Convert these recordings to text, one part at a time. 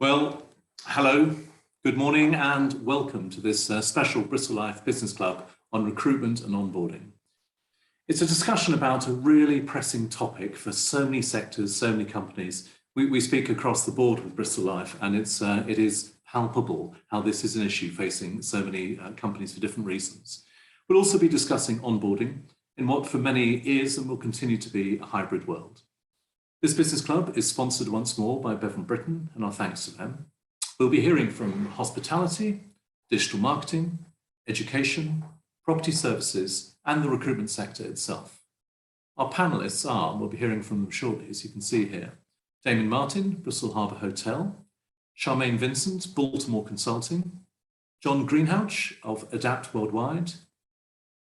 Well, hello, good morning and welcome to this special Bristol Life Business Club on recruitment and onboarding. It's a discussion about a really pressing topic for so many sectors, so many companies. We speak across the board with Bristol Life, and it is palpable how this is an issue facing so many companies for different reasons. We'll also be discussing onboarding in what for many is and will continue to be a hybrid world. This business club is sponsored once more by Bevan Britain, and our thanks to them. We'll be hearing from hospitality, digital marketing, education, property services, and the recruitment sector itself. Our panelists are, we'll be hearing from them shortly, as you can see here, Damien Martin, Bristol Harbour Hotel, Charmaine Vincent, Baltimore Consulting, John Greenhalgh of Adapt Worldwide,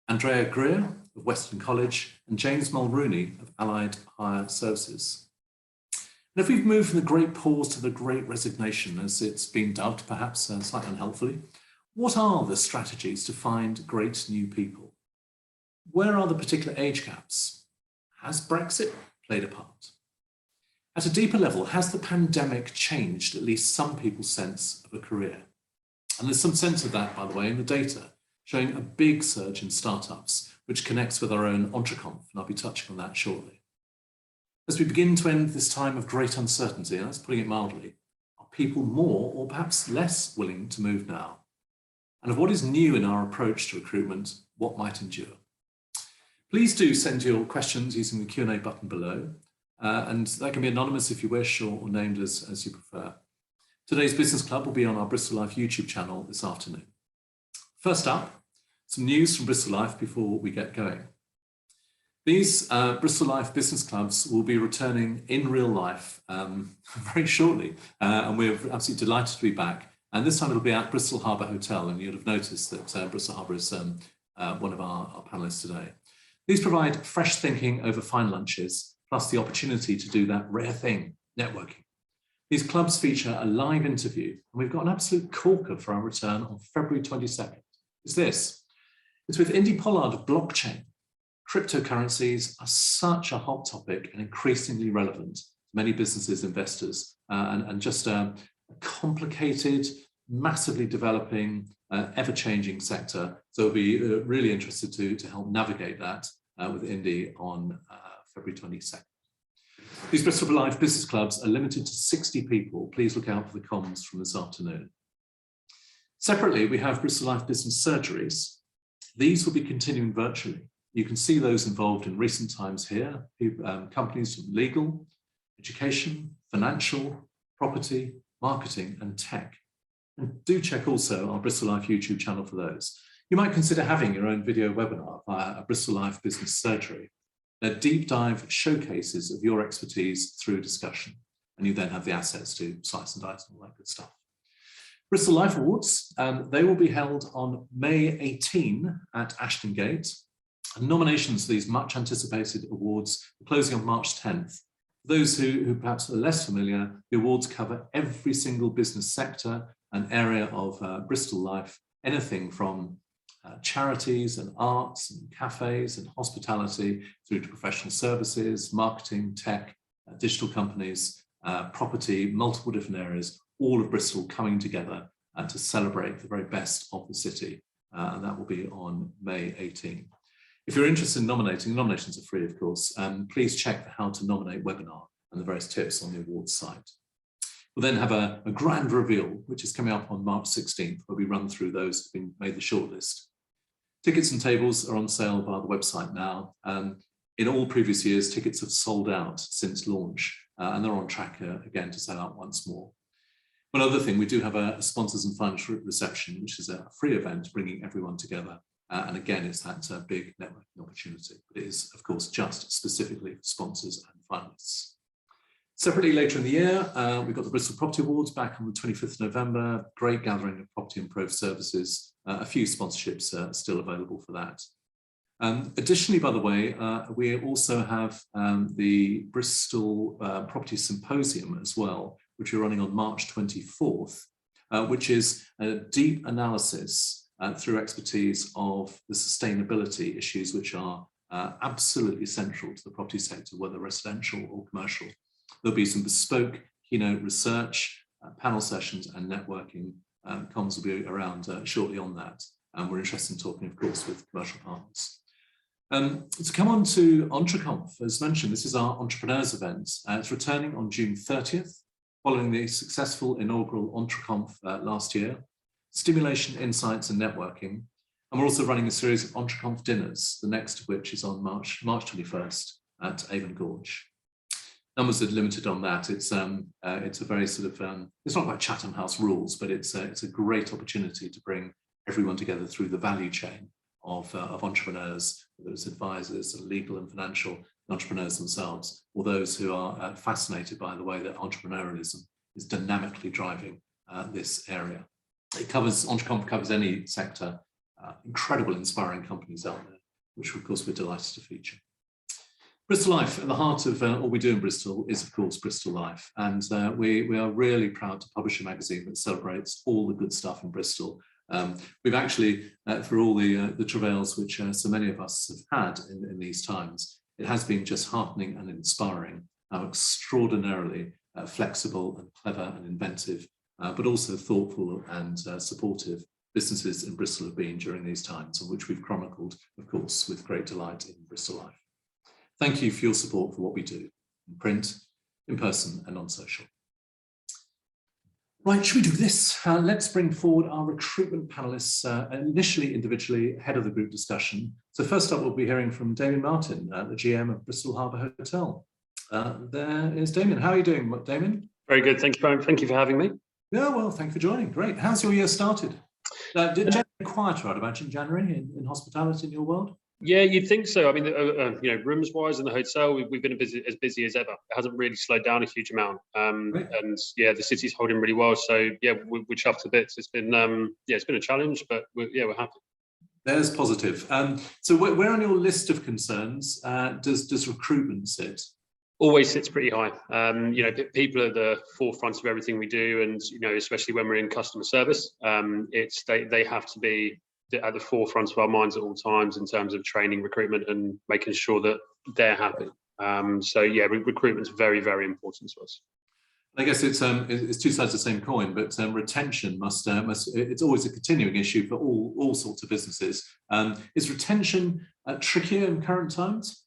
Andrea Greer of Weston College, and James Mulrooney of Alide Hire Services. And if we've moved from the great pause to the great resignation, as it's been dubbed, perhaps slightly unhelpfully, what are the strategies to find great new people? Where are the particular age gaps? Has Brexit played a part? At a deeper level, has the pandemic changed at least some people's sense of a career? And there's some sense of that, by the way, in the data, showing a big surge in startups, which connects with our own Entreconf, and I'll be touching on that shortly. As we begin to end this time of great uncertainty, and that's putting it mildly, are people more or perhaps less willing to move now? And of what is new in our approach to recruitment, what might endure? Please do send your questions using the Q&A button below, and that can be anonymous if you wish, or named as you prefer. Today's Business Club will be on our Bristol Life YouTube channel this afternoon. First up, some news from Bristol Life before we get going. These Bristol Life Business Clubs will be returning in real life very shortly, and we're absolutely delighted to be back. And this time it'll be at Bristol Harbour Hotel, and you'll have noticed that Bristol Harbour is one of our panellists today. These provide fresh thinking over fine lunches, plus the opportunity to do that rare thing, networking. These clubs feature a live interview, and we've got an absolute corker for our return on February 22nd. It's this. It's with Indy Pollard of blockchain. Cryptocurrencies are such a hot topic and increasingly relevant to many businesses, investors, and just a complicated, massively developing, ever-changing sector. So we'll be really interested to help navigate that with Indy on February 22nd. These Bristol Life Business Clubs are limited to 60 people. Please look out for the comms from this afternoon. Separately, we have Bristol Life Business Surgeries. These will be continuing virtually. You can see those involved in recent times here, companies from legal, education, financial, property, marketing, and tech. And do check also our Bristol Life YouTube channel for those. You might consider having your own video webinar via a Bristol Life Business Surgery. They're deep dive showcases of your expertise through discussion, and you then have the assets to slice and dice and all that good stuff. Bristol Life Awards, they will be held on May 18 at Ashton Gate. And nominations for these much anticipated awards are closing on March 10th. For those who perhaps are less familiar, the awards cover every single business sector and area of Bristol Life, anything from charities and arts and cafes and hospitality through to professional services, marketing, tech, digital companies, property, multiple different areas, all of Bristol coming together to celebrate the very best of the city. And that will be on May 18. If you're interested in nominating, nominations are free, of course, please check the How to Nominate webinar and the various tips on the awards site. We'll then have a grand reveal, which is coming up on March 16th, where we run through those who've made the shortlist. Tickets and tables are on sale via the website now. In all previous years, tickets have sold out since launch, and they're on track again to sell out once more. One other thing, we do have a sponsors and funds reception, which is a free event bringing everyone together. And again, it's that big networking opportunity. But it is, of course, just specifically for sponsors and finalists. Separately, later in the year, we've got the Bristol Property Awards back on the 25th of November. Great gathering of property and pro services. A few sponsorships are still available for that. Additionally, by the way, we also have the Bristol Property Symposium as well, which we're running on March 24th, which is a deep analysis through expertise of the sustainability issues which are absolutely central to the property sector, whether residential or commercial. There'll be some bespoke keynote research, panel sessions and networking. Comms will be around shortly on that. And we're interested in talking, of course, with commercial partners. To come on to EntreConf, as mentioned, this is our entrepreneurs event. It's returning on June 30th, following the successful inaugural EntreConf last year. Stimulation, insights and networking. And we're also running a series of EntreConf dinners, the next of which is on March 21st at Avon Gorge. Numbers are limited on that. It's a very sort of, it's not like Chatham House rules, but it's a great opportunity to bring everyone together through the value chain of entrepreneurs, whether it's advisors, legal and financial entrepreneurs themselves, or those who are fascinated by the way that entrepreneurialism is dynamically driving this area. EntreConf covers any sector, incredible inspiring companies out there, which of course we're delighted to feature. Bristol Life, at the heart of all we do in Bristol is of course Bristol Life, and we are really proud to publish a magazine that celebrates all the good stuff in Bristol. We've actually, for all the travails which so many of us have had in these times, it has been just heartening and inspiring how extraordinarily flexible and clever and inventive, but also thoughtful and supportive businesses in Bristol have been during these times, and which we've chronicled, of course, with great delight in Bristol Life. Thank you for your support for what we do, in print, in person and on social. Right, should we do this? Let's bring forward our recruitment panelists, initially individually ahead of the group discussion. So first up, we'll be hearing from Damien Martin, the GM of Bristol Harbour Hotel. There is Damien. How are you doing, Damien? Very good, thank you for having me. Yeah, well, thank you for joining. Great. How's your year started? Did January quieter, I'd imagine, January in hospitality in your world? Yeah, you'd think so. I mean, you know, rooms-wise in the hotel, we've been as busy as ever. It hasn't really slowed down a huge amount, and yeah, the city's holding really well. So yeah, we're chuffed to bits. It's been yeah, it's been a challenge, but we're happy. There's positive. So where on your list of concerns does recruitment sit? Always sits pretty high. You know, people are the forefront of everything we do, and you know, especially when we're in customer service, they have to be at the forefront of our minds at all times in terms of training, recruitment, and making sure that they're happy. So yeah, recruitment's very, very important to us. I guess it's two sides of the same coin, but retention must it's always a continuing issue for all sorts of businesses. Is retention trickier in current times?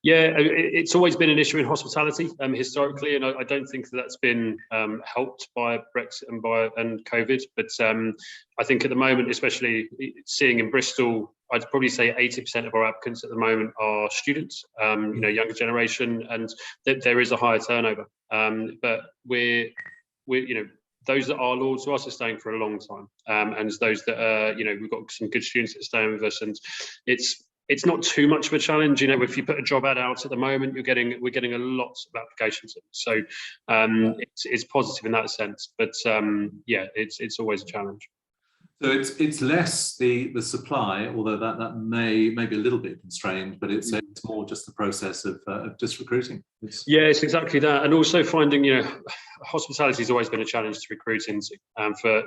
Yeah, it's always been an issue in hospitality historically, and I don't think that's been helped by Brexit and COVID. But I think at the moment, especially seeing in Bristol, I'd probably say 80% of our applicants at the moment are students, you know, younger generation, and there is a higher turnover. But we're you know, those that are loyal to us are staying for a long time, and those that are, you know, we've got some good students that are staying with us, and it's not too much of a challenge. You know, if you put a job ad out at the moment, we're getting a lot of applications in. So it's positive in that sense, but yeah, it's always a challenge. So it's less the supply, although that may be a little bit constrained, but it's more just the process of just recruiting. Yeah, it's exactly that, and also finding, you know, hospitality has always been a challenge to recruit into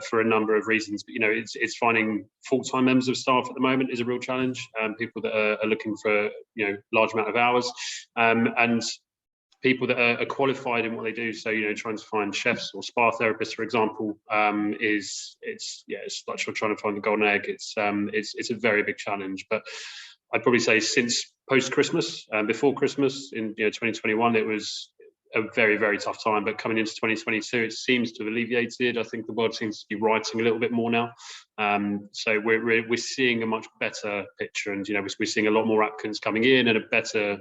for a number of reasons. But you know, it's finding full-time members of staff at the moment is a real challenge. People that are looking for, you know, large amount of hours, and people that are qualified in what they do. So, you know, trying to find chefs or spa therapists, for example, it's like trying to find the golden egg. It's a very big challenge. But I'd probably say since post-Christmas, before Christmas in 2021, it was a very, very tough time. But coming into 2022, it seems to have alleviated. I think the world seems to be writing a little bit more now. So we're seeing a much better picture, and you know, we're seeing a lot more applicants coming in, and a better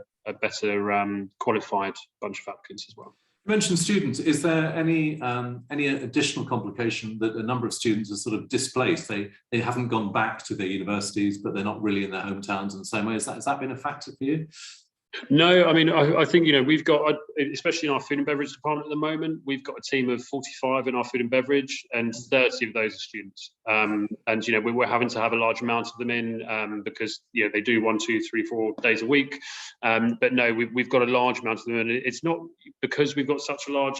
qualified bunch of applicants as well. You mentioned students. Is there any additional complication that a number of students are sort of displaced? They haven't gone back to their universities, but they're not really in their hometowns in the same way. Has that been a factor for you? No, I mean, I think, you know, we've got, especially in our food and beverage department at the moment, we've got a team of 45 in our food and beverage, and 30 of those are students. And, you know, we're having to have a large amount of them in because, you know, they do 1, 2, 3, 4 days a week. But no, we've got a large amount of them, and it's not because we've got such a large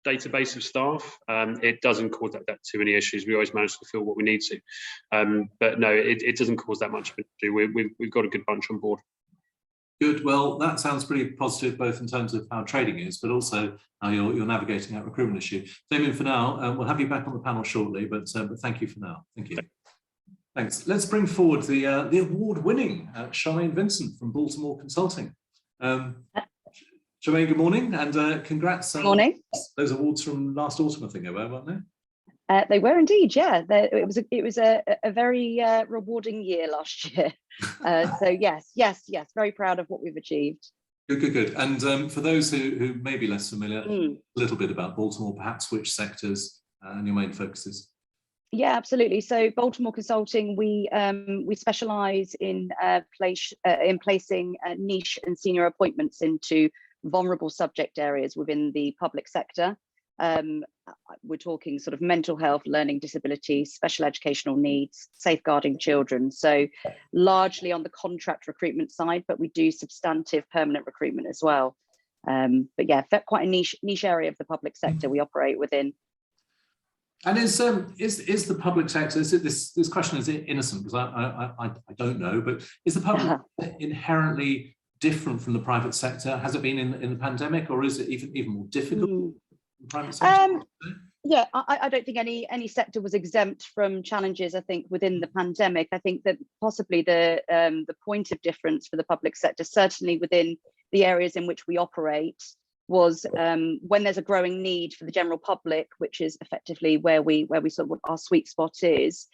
database of staff, it doesn't cause that too many issues. We always manage to fill what we need to. But no, it doesn't cause that much of an issue. We've got a good bunch on board. Good. Well, that sounds pretty positive, both in terms of how trading is, but also how you're navigating that recruitment issue. Damien, for now, we'll have you back on the panel shortly, but thank you for now. Thank you. Thanks. Let's bring forward the award-winning Charmaine Vincent from Baltimore Consulting. Charmaine, good morning, and congrats. Good morning. Those awards from last autumn, I think they were, weren't they? They were indeed, yeah. It was a very rewarding year last year. So yes, very proud of what we've achieved. Good. And for those who may be less familiar, a little bit about Baltimore, perhaps which sectors and your main focuses. Yeah, absolutely. So Baltimore Consulting, we specialise in placing niche and senior appointments into vulnerable subject areas within the public sector. We're talking sort of mental health, learning disabilities, special educational needs, safeguarding children. So largely on the contract recruitment side, but we do substantive permanent recruitment as well. But yeah, quite a niche area of the public sector we operate within. And is the public sector, this question is innocent because I don't know, but is the public inherently different from the private sector? Has it been in the pandemic, or is it even more difficult in the private sector? Yeah, I don't think any sector was exempt from challenges. I think within the pandemic, I think that possibly the point of difference for the public sector, certainly within the areas in which we operate, was when there's a growing need for the general public, which is effectively where we sort of our sweet spot is,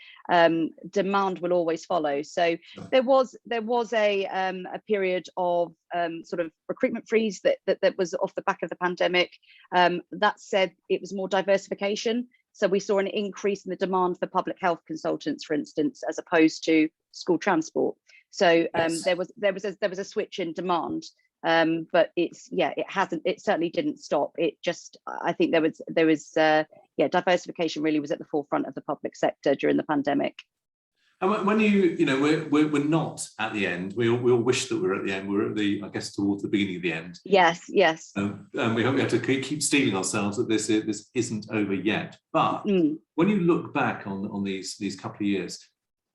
demand will always follow. So there was a period of sort of recruitment freeze that was off the back of the pandemic. That said, it was more diversification. So we saw an increase in the demand for public health consultants, for instance, as opposed to school transport. So there was a switch in demand. But it certainly didn't stop. It just, I think there was diversification really was at the forefront of the public sector during the pandemic. And when we're not at the end, we all wish that we're at the end. We're at I guess towards the beginning of the end. Yes. And we have to keep steeling ourselves that this isn't over yet. But when you look back on these couple of years,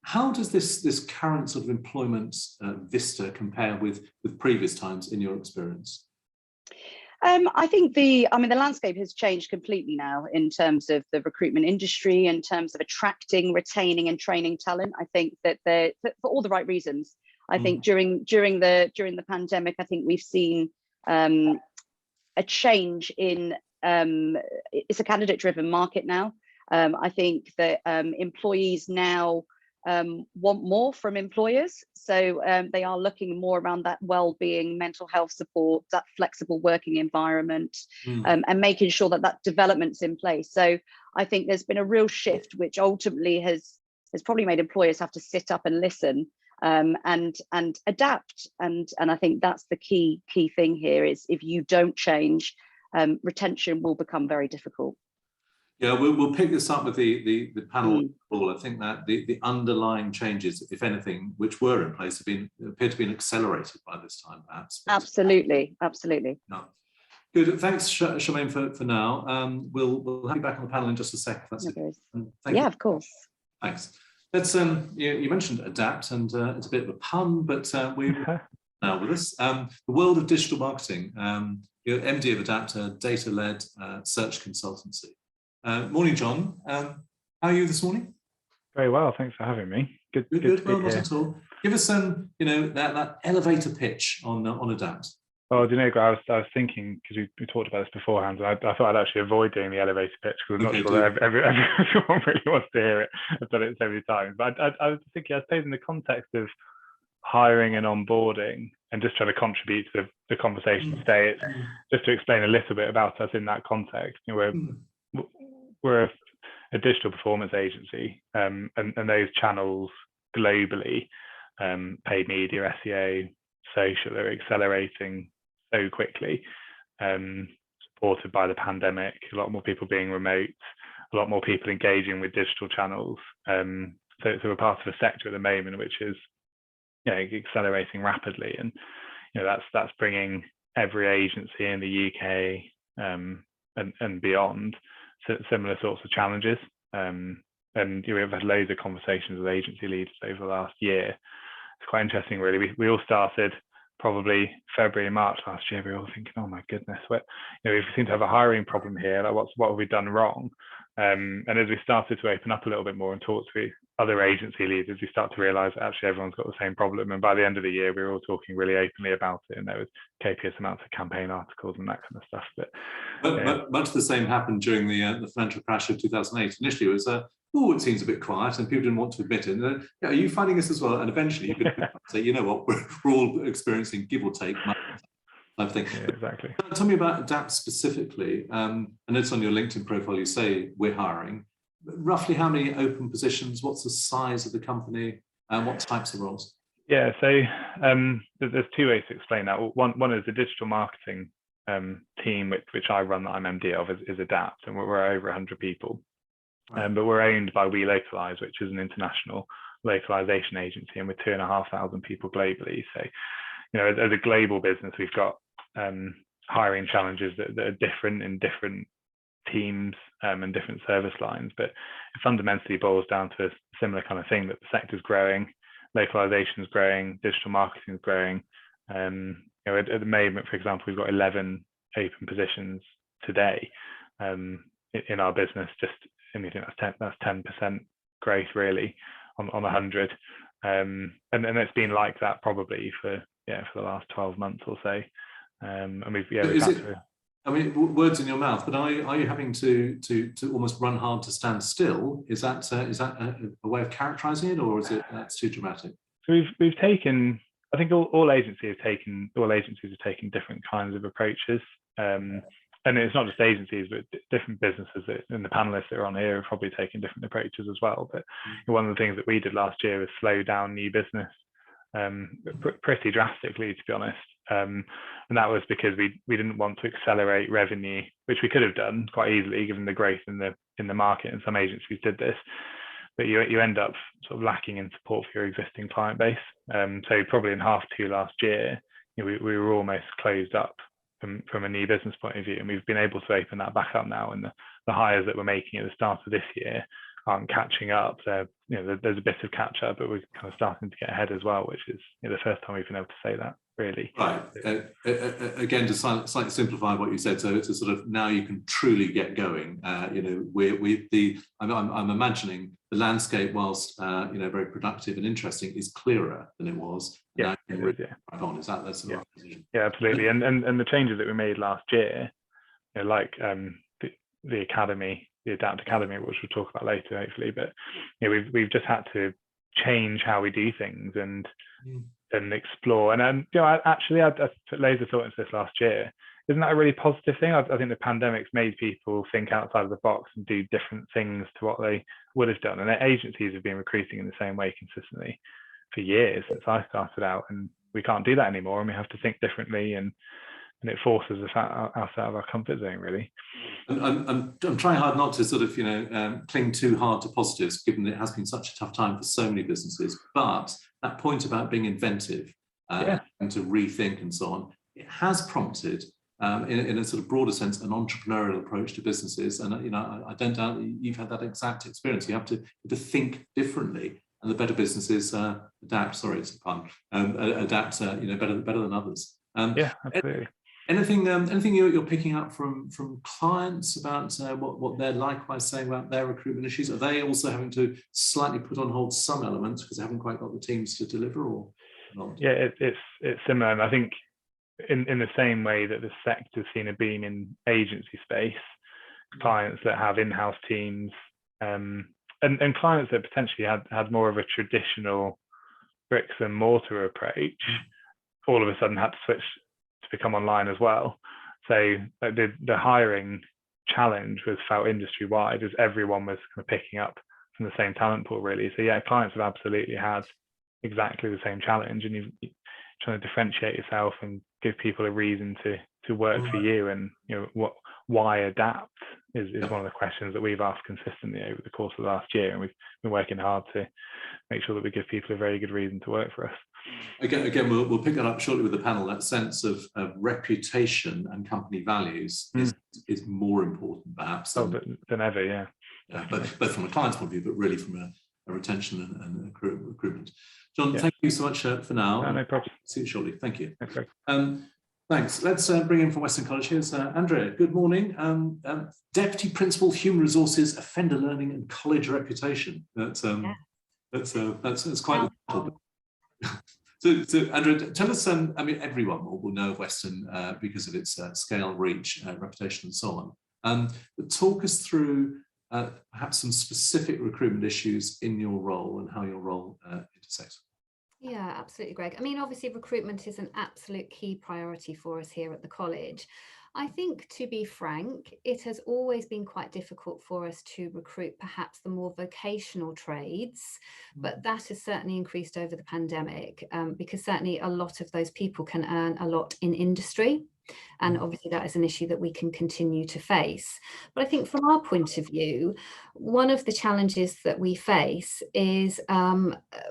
how does this current sort of employment vista compare with previous times in your experience? I think the landscape has changed completely now in terms of the recruitment industry, in terms of attracting, retaining, and training talent. I think that for all the right reasons. I think during the pandemic, I think we've seen a change in it's a candidate-driven market now. I think that employees now want more from employers, so they are looking more around that well-being, mental health support, that flexible working environment, and making sure that development's in place. So I think there's been a real shift, which ultimately has probably made employers have to sit up and listen and adapt. And I think that's the key thing here is if you don't change, retention will become very difficult. Yeah, we'll pick this up with the panel. I think that the underlying changes, if anything, which were in place, appear to have been accelerated by this time, perhaps. Absolutely. No. Good. Thanks, Charmaine, for now. We'll have you back on the panel in just a sec. That's it. Thank you. Of course. Thanks. Let's. You mentioned adapt, and it's a bit of a pun, but we now with us. The world of digital marketing. You're MD of Adapt, a data-led search consultancy. Morning, John. How are you this morning? Very well, thanks for having me. Good. Well, not at all. Give us that elevator pitch on Adapt. Well, I was thinking, because we talked about this beforehand, and I thought I'd actually avoid doing the elevator pitch because I'm not sure that everyone really wants to hear it. I've done it so many times. But I was thinking, I suppose in the context of hiring and onboarding and just trying to contribute to the conversation today, it's just to explain a little bit about us in that context. We're a digital performance agency, and those channels globally, paid media, SEO, social, are accelerating so quickly, supported by the pandemic, a lot more people being remote, a lot more people engaging with digital channels. So we're part of a sector at the moment which is accelerating rapidly, and that's bringing every agency in the UK and beyond similar sorts of challenges, and we've had loads of conversations with agency leaders over the last year. It's quite interesting, really. We all started probably February, March last year, we were all thinking, oh my goodness, we seem to have a hiring problem here. Like, what have we done wrong? And as we started to open up a little bit more and talk to other agency leaders, we start to realise that actually everyone's got the same problem. And by the end of the year, we were all talking really openly about it, and there was copious amounts of campaign articles and that kind of stuff. But much the same happened during the financial crash of 2008. Initially, it was it seems a bit quiet, and people didn't want to admit it. And then, are you finding this as well? And eventually, you could say, you know what, we're all experiencing give or take type of thing. Yeah, exactly. Tell me about Adapt specifically. I noticed on your LinkedIn profile you say we're hiring. Roughly how many open positions? What's the size of the company? And what types of roles? Yeah, so there's two ways to explain that. One is the digital marketing team, which I run, that I'm MD of, is Adapt, and we're over 100 people. Right. But we're owned by We Localise, which is an international localization agency, and we're 2,500 people globally. So, as a global business, we've got hiring challenges that are different in different teams and different service lines, but it fundamentally boils down to a similar kind of thing, that the sector's growing, localization is growing, digital marketing is growing. At the moment, for example, we've got 11 open positions today in our business. That's 10% growth really on 100, and it's been like that probably for the last 12 months or so. And words in your mouth, but are you having to almost run hard to stand still? Is that a way of characterizing it, or is it that's too dramatic? So we've taken, I think all agencies have taken different kinds of approaches, and it's not just agencies, but different businesses and the panelists that are on here have probably taken different approaches as well. But one of the things that we did last year was slow down new business pretty drastically, to be honest. And that was because we didn't want to accelerate revenue, which we could have done quite easily given the growth in the market, and some agencies did this. But you end up sort of lacking in support for your existing client base. So probably in H2 last year, we were almost closed up from a new business point of view, and we've been able to open that back up now, and the hires that we're making at the start of this year aren't catching up. There's a bit of catch up, but we're kind of starting to get ahead as well, which is the first time we've been able to say that, really. Right. Again, to slightly simplify what you said, so it's a sort of now you can truly get going. I'm imagining the landscape, whilst very productive and interesting, is clearer than it was. Yeah, Is that the sort of position? Yeah, absolutely. And the changes that we made last year, like the academy, the Adapt Academy, which we'll talk about later, hopefully. But we've just had to change how we do things and explore. And actually, I put loads of thought into this last year. Isn't that a really positive thing? I think the pandemic's made people think outside of the box and do different things to what they would have done. And agencies have been recruiting in the same way consistently for years since I started out, and we can't do that anymore, and we have to think differently, and it forces us out of our comfort zone, really. I'm trying hard not to sort of cling too hard to positives, given that it has been such a tough time for so many businesses. But that point about being inventive and to rethink and so on, it has prompted, in a sort of broader sense, an entrepreneurial approach to businesses. And I don't doubt that you've had that exact experience. You have to think differently, and the better businesses adapt. Sorry, it's a pun. Adapt, better than others. Absolutely. Anything you're picking up from clients about what they're likewise saying about their recruitment issues? Are they also having to slightly put on hold some elements because they haven't quite got the teams to deliver, or not? Yeah, it's similar, and I think in the same way that the sector's seen a boom in agency space, clients that have in-house teams and clients that potentially had more of a traditional bricks and mortar approach, all of a sudden had to switch to become online as well. So the hiring challenge was felt industry wide, as everyone was kind of picking up from the same talent pool, really. So clients have absolutely had exactly the same challenge, and you're trying to differentiate yourself and give people a reason to work for you. And why adapt is one of the questions that we've asked consistently over the course of the last year, and we've been working hard to make sure that we give people a very good reason to work for us. Again, we'll pick that up shortly with the panel. That sense of reputation and company values is more important, perhaps, than ever. Yeah. But both from a client's point of view, but really from a retention and recruitment. John, thank you so much for now. No problem. See you shortly. Thank you. Okay. Thanks. Let's bring in from Weston College. Here's Andrea. Good morning. Deputy Principal, Human Resources, Offender Learning and College Reputation. That's quite. So Andrea, tell us. I mean, everyone will know of Weston because of its scale, reach, reputation, and so on. But talk us through perhaps some specific recruitment issues in your role and how your role intersects. Yeah, absolutely, Greg. I mean, obviously, recruitment is an absolute key priority for us here at the college. I think, to be frank, it has always been quite difficult for us to recruit perhaps the more vocational trades, but that has certainly increased over the pandemic because certainly a lot of those people can earn a lot in industry. And obviously that is an issue that we can continue to face. But I think from our point of view, one of the challenges that we face is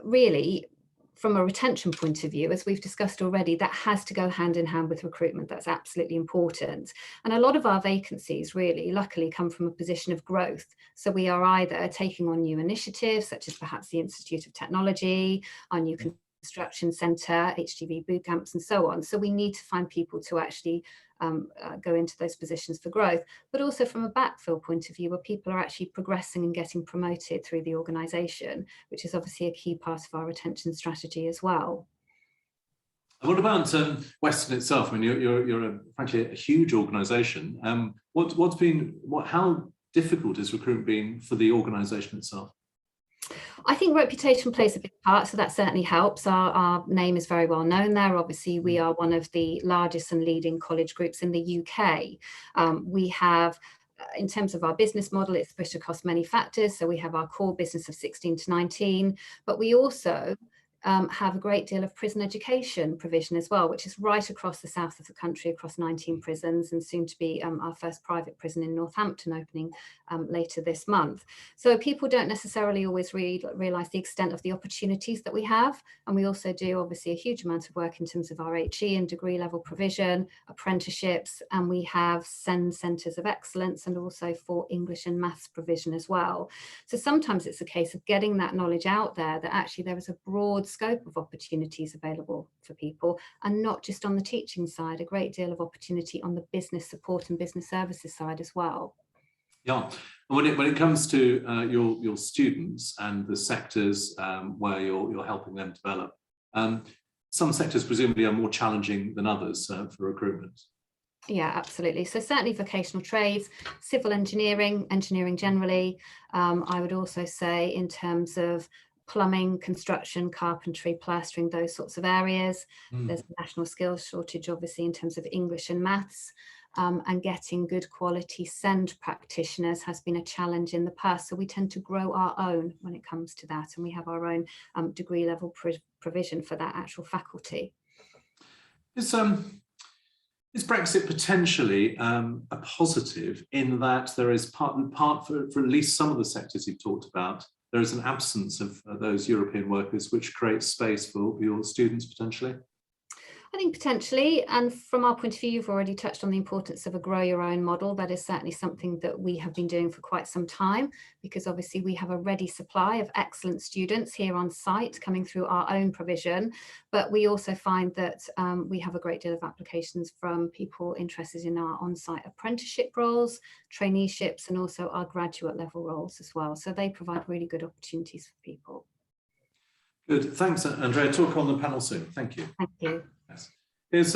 really from a retention point of view, as we've discussed already, that has to go hand in hand with recruitment. That's absolutely important. And a lot of our vacancies really, luckily, come from a position of growth. So we are either taking on new initiatives, such as perhaps the Institute of Technology, our new construction centre, HGV boot camps, and so on. So we need to find people to actually go into those positions for growth, but also from a backfill point of view, where people are actually progressing and getting promoted through the organisation, which is obviously a key part of our retention strategy as well. And what about Weston itself? I mean, you're frankly a huge organisation. How difficult has recruitment been for the organisation itself? I think reputation plays a big part, so that certainly helps. Our name is very well known there. Obviously, we are one of the largest and leading college groups in the UK. We have, in terms of our business model, it's split across many factors. So we have our core business of 16 to 19, but we also have a great deal of prison education provision as well, which is right across the south of the country, across 19 prisons, and soon to be our first private prison in Northampton opening later this month. So people don't necessarily always realise the extent of the opportunities that we have. And we also do obviously a huge amount of work in terms of our HE and degree level provision, apprenticeships, and we have SEND centres of excellence and also for English and maths provision as well. So sometimes it's a case of getting that knowledge out there, that actually there is a broad scope of opportunities available for people, and not just on the teaching side, a great deal of opportunity on the business support and business services side as well. Yeah, and when it comes to your students and the sectors where you're helping them develop, some sectors presumably are more challenging than others for recruitment. Yeah, absolutely. So certainly vocational trades, civil engineering, engineering generally. I would also say in terms of plumbing, construction, carpentry, plastering, those sorts of areas. There's a national skills shortage, obviously, in terms of English and maths. And getting good quality SEND practitioners has been a challenge in the past. So we tend to grow our own when it comes to that. And we have our own degree level provision for that actual faculty. Is Brexit potentially a positive in that there is part for at least some of the sectors you've talked about, there is an absence of those European workers, which creates space for your students potentially? I think potentially, and from our point of view, you've already touched on the importance of a grow your own model. That is certainly something that we have been doing for quite some time, because obviously we have a ready supply of excellent students here on site coming through our own provision. But we also find that we have a great deal of applications from people interested in our on-site apprenticeship roles, traineeships, and also our graduate level roles as well. So they provide really good opportunities for people. Good, thanks, Andrea. Talk on the panel soon. Thank you. Thank you. Yes. Here's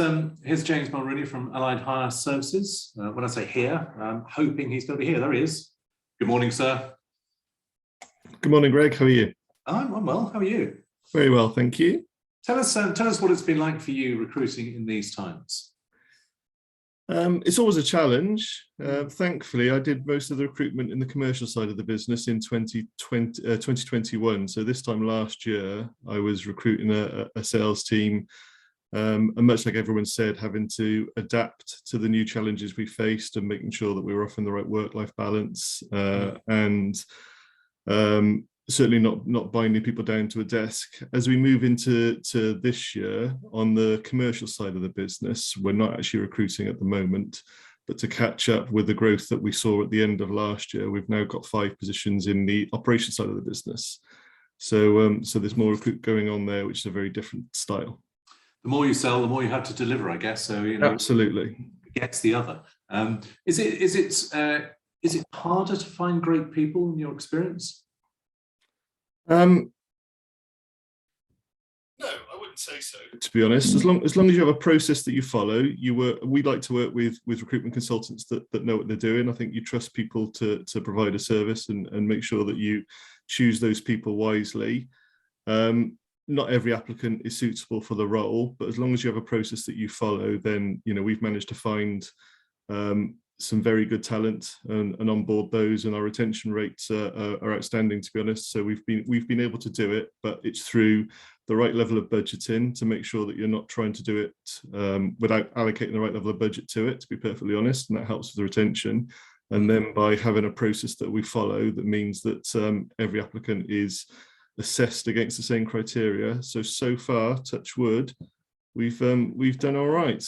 James Mulrooney from Alide Hire Services. When I say here, I'm hoping he's going to be here. There he is. Good morning, sir. Good morning, Greg. How are you? I'm well. How are you? Very well, thank you. Tell us what it's been like for you recruiting in these times. It's always a challenge. Thankfully, I did most of the recruitment in the commercial side of the business in 2021. So this time last year, I was recruiting a sales team, and much like everyone said, having to adapt to the new challenges we faced and making sure that we were offering the right work-life balance, and certainly not binding people down to a desk. As we move into this year, on the commercial side of the business, we're not actually recruiting at the moment, but to catch up with the growth that we saw at the end of last year, we've now got 5 positions in the operations side of the business. So there's more recruit going on there, which is a very different style. The more you sell, the more you have to deliver, I guess. So Absolutely, gets the other. Is it harder to find great people in your experience? No, I wouldn't say so. To be honest, as long as you have a process that you follow, we like to work with recruitment consultants that know what they're doing. I think you trust people to provide a service and make sure that you choose those people wisely. Not every applicant is suitable for the role, but as long as you have a process that you follow, then we've managed to find some very good talent and onboard those, and our retention rates are outstanding, to be honest. So we've been able to do it, but it's through the right level of budgeting to make sure that you're not trying to do it without allocating the right level of budget to it, to be perfectly honest, and that helps with the retention. And then by having a process that we follow, that means that every applicant is assessed against the same criteria. So far, touch wood, we've done all right.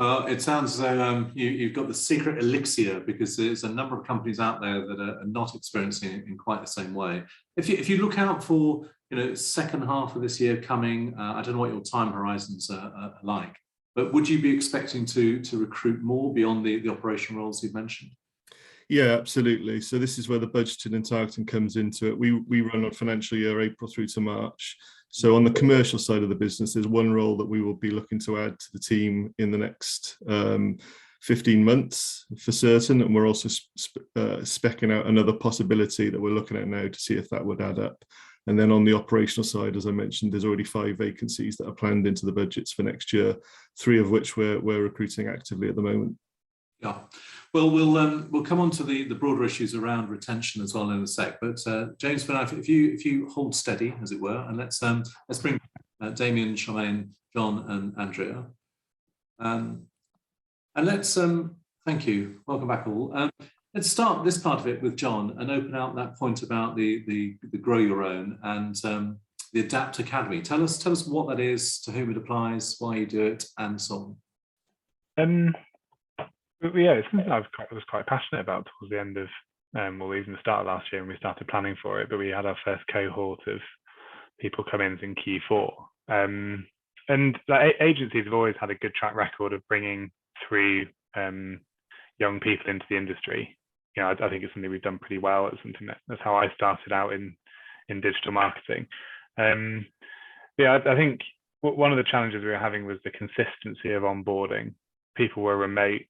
It sounds as though you've got the secret elixir, because there's a number of companies out there that are not experiencing it in quite the same way. If you look out for second half of this year coming, I don't know what your time horizons are like, but would you be expecting to recruit more beyond the operational roles you've mentioned? Yeah, absolutely. So this is where the budgeting and targeting comes into it. We run on financial year April through to March. So on the commercial side of the business, there's one role that we will be looking to add to the team in the next 15 months for certain. And we're also speccing out another possibility that we're looking at now to see if that would add up. And then on the operational side, as I mentioned, there's already 5 vacancies that are planned into the budgets for next year, 3 of which we're recruiting actively at the moment. Yeah, well, we'll come on to the broader issues around retention as well in a sec. But James, for now, if you hold steady, as it were, and let's bring Damien, Charmaine, John, and Andrea, and let's thank you. Welcome back, all. Let's start this part of it with John and open out that point about the grow your own and the Adapt Academy. Tell us what that is, to whom it applies, why you do it, and so on. Yeah, it's something I was quite passionate about towards the end of, well, even the start of last year when we started planning for it, but we had our first cohort of people come in Q4. And agencies have always had a good track record of bringing through young people into the industry. I think it's something we've done pretty well. It's something that's how I started out in digital marketing. I think one of the challenges we were having was the consistency of onboarding. People were remote.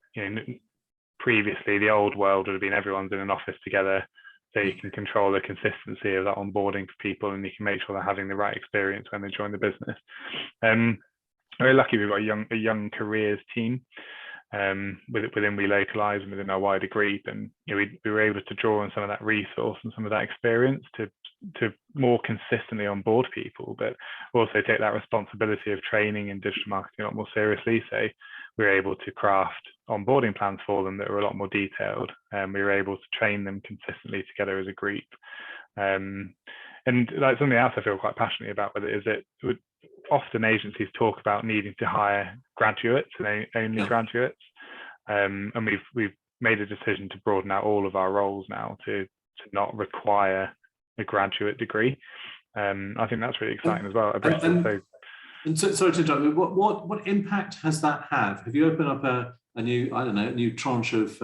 Previously the old world would have been everyone's in an office together, so you can control the consistency of that onboarding for people, and you can make sure they're having the right experience when they join the business. Very lucky we've got a young careers team within We Localise and within our wider group, and we were able to draw on some of that resource and some of that experience to more consistently onboard people, but also take that responsibility of training in digital marketing a lot more seriously. So we were able to craft onboarding plans for them that were a lot more detailed, and we were able to train them consistently together as a group. And that's something else I feel quite passionate about, whether it is that often agencies talk about needing to hire graduates and only graduates. And we've made a decision to broaden out all of our roles now to not require a graduate degree. I think that's really exciting as well. Sorry to interrupt. What impact has that had? Have you opened up a new tranche of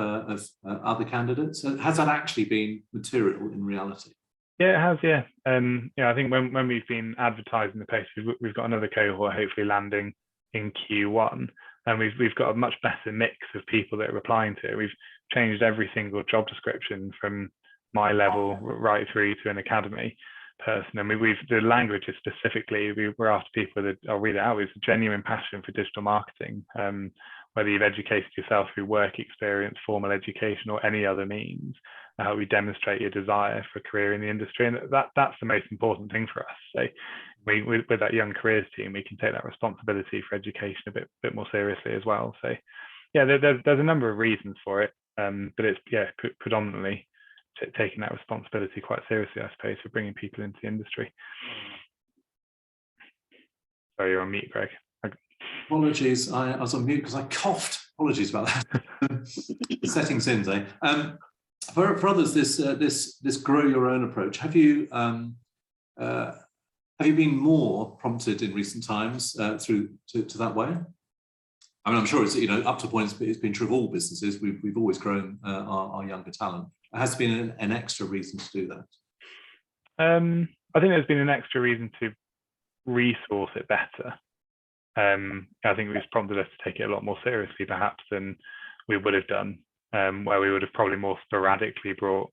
other candidates? Has that actually been material in reality? Yeah, it has. Yeah. I think when we've been advertising the post, we've got another cohort hopefully landing in Q1, and we've got a much better mix of people that are applying to it. We've changed every single job description from my level right through to an academy person. And the language is specifically, we're after people that, I'll read it out, is a genuine passion for digital marketing, whether you've educated yourself through work experience, formal education, or any other means. How we demonstrate your desire for a career in the industry, and that's the most important thing for us. So with that young careers team, we can take that responsibility for education a bit more seriously as well. So yeah, there's a number of reasons for it, but it's predominantly taking that responsibility quite seriously, I suppose, for bringing people into the industry. Sorry, you're on mute, Greg. Apologies, I was on mute because I coughed. Apologies about that. Settings in, eh? For others, this grow your own approach. Have you have you been more prompted in recent times through to that way? I mean, I'm sure it's, up to points, but it's been true of all businesses. We've always grown our younger talent. It has been an extra reason to do that. I think there's been an extra reason to resource it better. I think it's prompted us to take it a lot more seriously, perhaps, than we would have done, where we would have probably more sporadically brought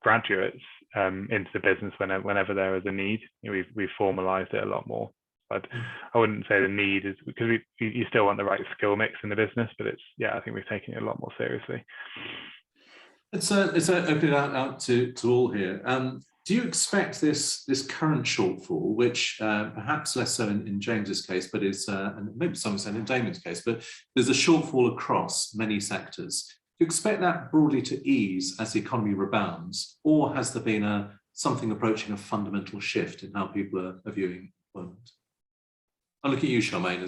graduates into the business whenever there was a need. We've formalized it a lot more. But I wouldn't say the need is, because you still want the right skill mix in the business, but I think we've taken it a lot more seriously. Let's open it out to all here. Do you expect this current shortfall, which perhaps less so in James's case, but is, and maybe to some extent in Damien's case, but there's a shortfall across many sectors. Do you expect that broadly to ease as the economy rebounds, or has there been something approaching a fundamental shift in how people are viewing employment? I'll look at you, Charmaine,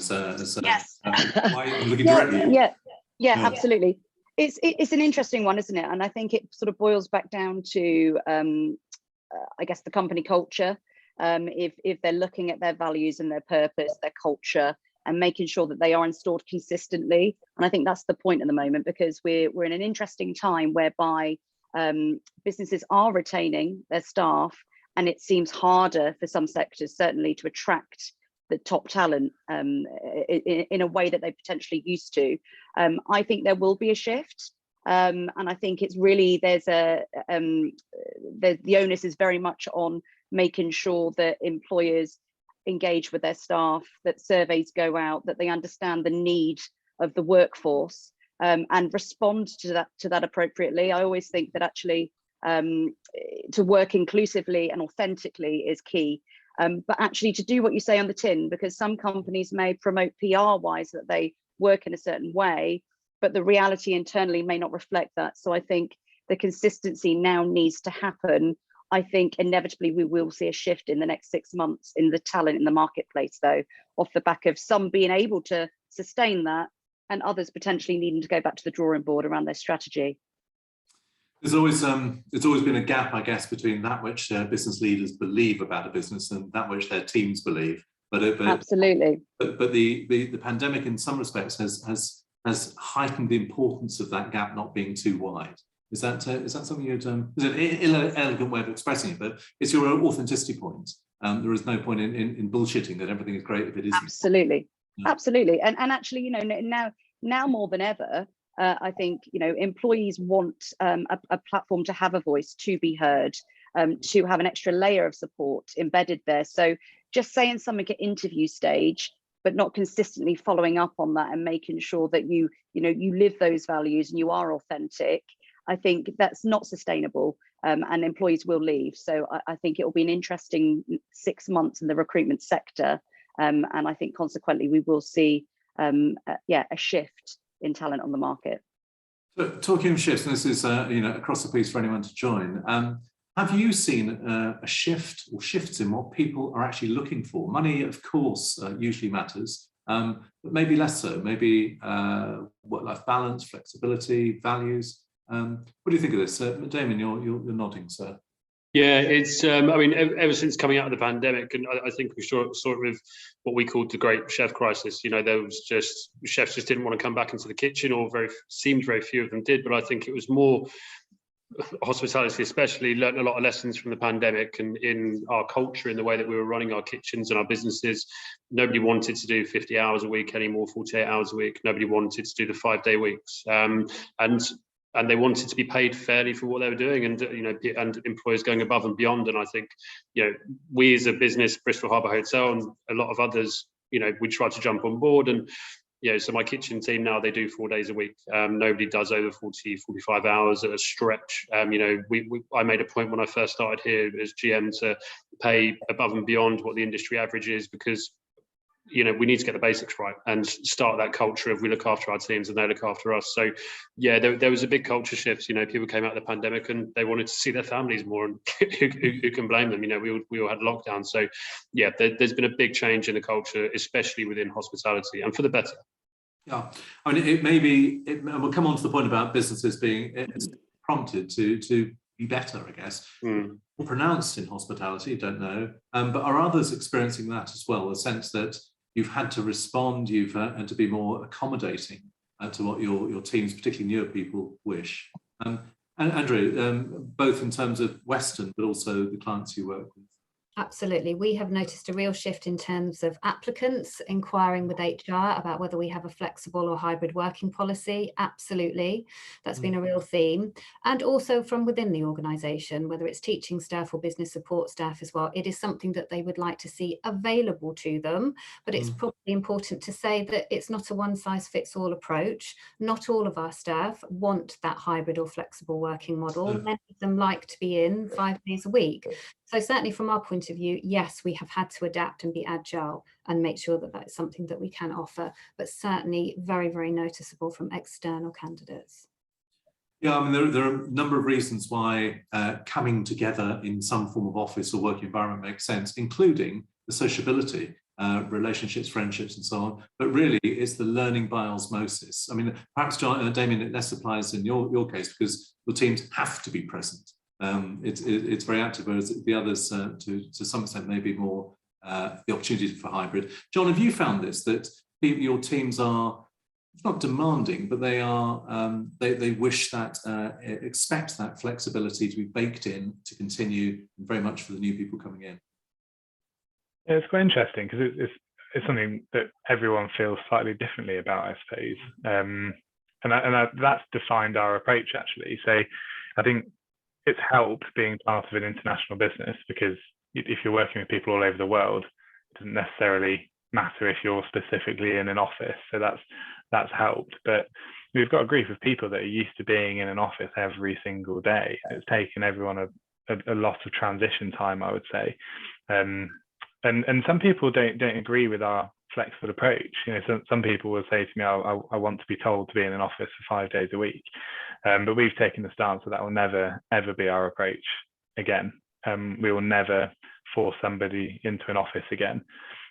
yes. I'm looking directly at you. Yeah, absolutely. It's an interesting one, isn't it? And I think it sort of boils back down to, I guess, the company culture. If they're looking at their values and their purpose, their culture, and making sure that they are installed consistently. And I think that's the point at the moment, because we're in an interesting time whereby businesses are retaining their staff, and it seems harder for some sectors certainly to attract the top talent in a way that they potentially used to. I think there will be a shift, and I think it's really the onus is very much on making sure that employers engage with their staff, that surveys go out, that they understand the need of the workforce, and respond to that appropriately. I always think that actually to work inclusively and authentically is key. But actually to do what you say on the tin, because some companies may promote PR-wise that they work in a certain way, but the reality internally may not reflect that. So I think the consistency now needs to happen. I think inevitably we will see a shift in the next 6 months in the talent in the marketplace, though, off the back of some being able to sustain that and others potentially needing to go back to the drawing board around their strategy. There's always been a gap, I guess, between that which business leaders believe about a business and that which their teams believe. Absolutely. But the pandemic, in some respects, has heightened the importance of that gap not being too wide. Is that something you'd? Is it an elegant way of expressing it? But it's your authenticity point. There is no point in bullshitting that everything is great if it isn't. Absolutely, yeah. Absolutely, and actually, now more than ever. I think employees want a platform to have a voice, to be heard, to have an extra layer of support embedded there. So just saying something at interview stage, but not consistently following up on that and making sure that you live those values and you are authentic, I think that's not sustainable, and employees will leave. So I think it will be an interesting 6 months in the recruitment sector, and I think consequently we will see a shift in talent on the market. So, talking of shifts, and this is across the piece for anyone to join. Have you seen a shift or shifts in what people are actually looking for? Money, of course, usually matters, but maybe less so. Maybe work-life balance, flexibility, values. What do you think of this, Damien? You're nodding, sir. Yeah, it's. I mean, ever since coming out of the pandemic, and I think we saw it with what we called the Great Chef Crisis. There was just chefs just didn't want to come back into the kitchen, or seemed very few of them did. But I think it was more hospitality, especially, learned a lot of lessons from the pandemic and in our culture, in the way that we were running our kitchens and our businesses. Nobody wanted to do 50 hours a week anymore, 48 hours a week. Nobody wanted to do the 5-day weeks, and they wanted to be paid fairly for what they were doing, and and employers going above and beyond. And I think we as a business, Bristol Harbour Hotel, and a lot of others, we try to jump on board. And so my kitchen team now, they do 4 days a week. Nobody does over 40-45 hours at a stretch. I made a point when I first started here as GM to pay above and beyond what the industry average is, because we need to get the basics right and start that culture of we look after our teams and they look after us. So there was a big culture shift. People came out of the pandemic and they wanted to see their families more, and who can blame them? We all had lockdown. So there's been a big change in the culture, especially within hospitality, and for the better. Yeah, I mean, and we'll come on to the point about businesses being prompted to be better, I guess. Mm. More pronounced in hospitality, don't know. But are others experiencing that as well? The sense that you've had to respond, you've had to be more accommodating to what your teams, particularly newer people, wish. And Andrea, both in terms of Weston, but also the clients you work with. Absolutely. We have noticed a real shift in terms of applicants inquiring with HR about whether we have a flexible or hybrid working policy. Absolutely. That's been a real theme. And also from within the organisation, whether it's teaching staff or business support staff as well, it is something that they would like to see available to them. But it's probably important to say that it's not a one-size-fits-all approach. Not all of our staff want that hybrid or flexible working model. Many of them like to be in 5 days a week. So certainly from our point of view, yes, we have had to adapt and be agile and make sure that that's something that we can offer, but certainly very, very noticeable from external candidates. Yeah, I mean, there are a number of reasons why coming together in some form of office or working environment makes sense, including the sociability, relationships, friendships, and so on. But really, it's the learning by osmosis. I mean, perhaps, Damien, it less applies in your case because your teams have to be present. It's very active, whereas the others, to some extent, maybe more the opportunity for hybrid. John, have you found this, that your teams are not demanding, but they are they wish that, expect that flexibility to be baked in to continue very much for the new people coming in? Yeah, it's quite interesting because it's something that everyone feels slightly differently about, I suppose, and that's defined our approach actually. So I think it's helped being part of an international business because if you're working with people all over the world, it doesn't necessarily matter if you're specifically in an office. So that's helped. But we've got a group of people that are used to being in an office every single day. It's taken everyone a lot of transition time, I would say. And some people don't agree with our flexible approach. You know, some people will say to me, I want to be told to be in an office for 5 days a week. But we've taken the stance that will never, ever be our approach again. We will never force somebody into an office again.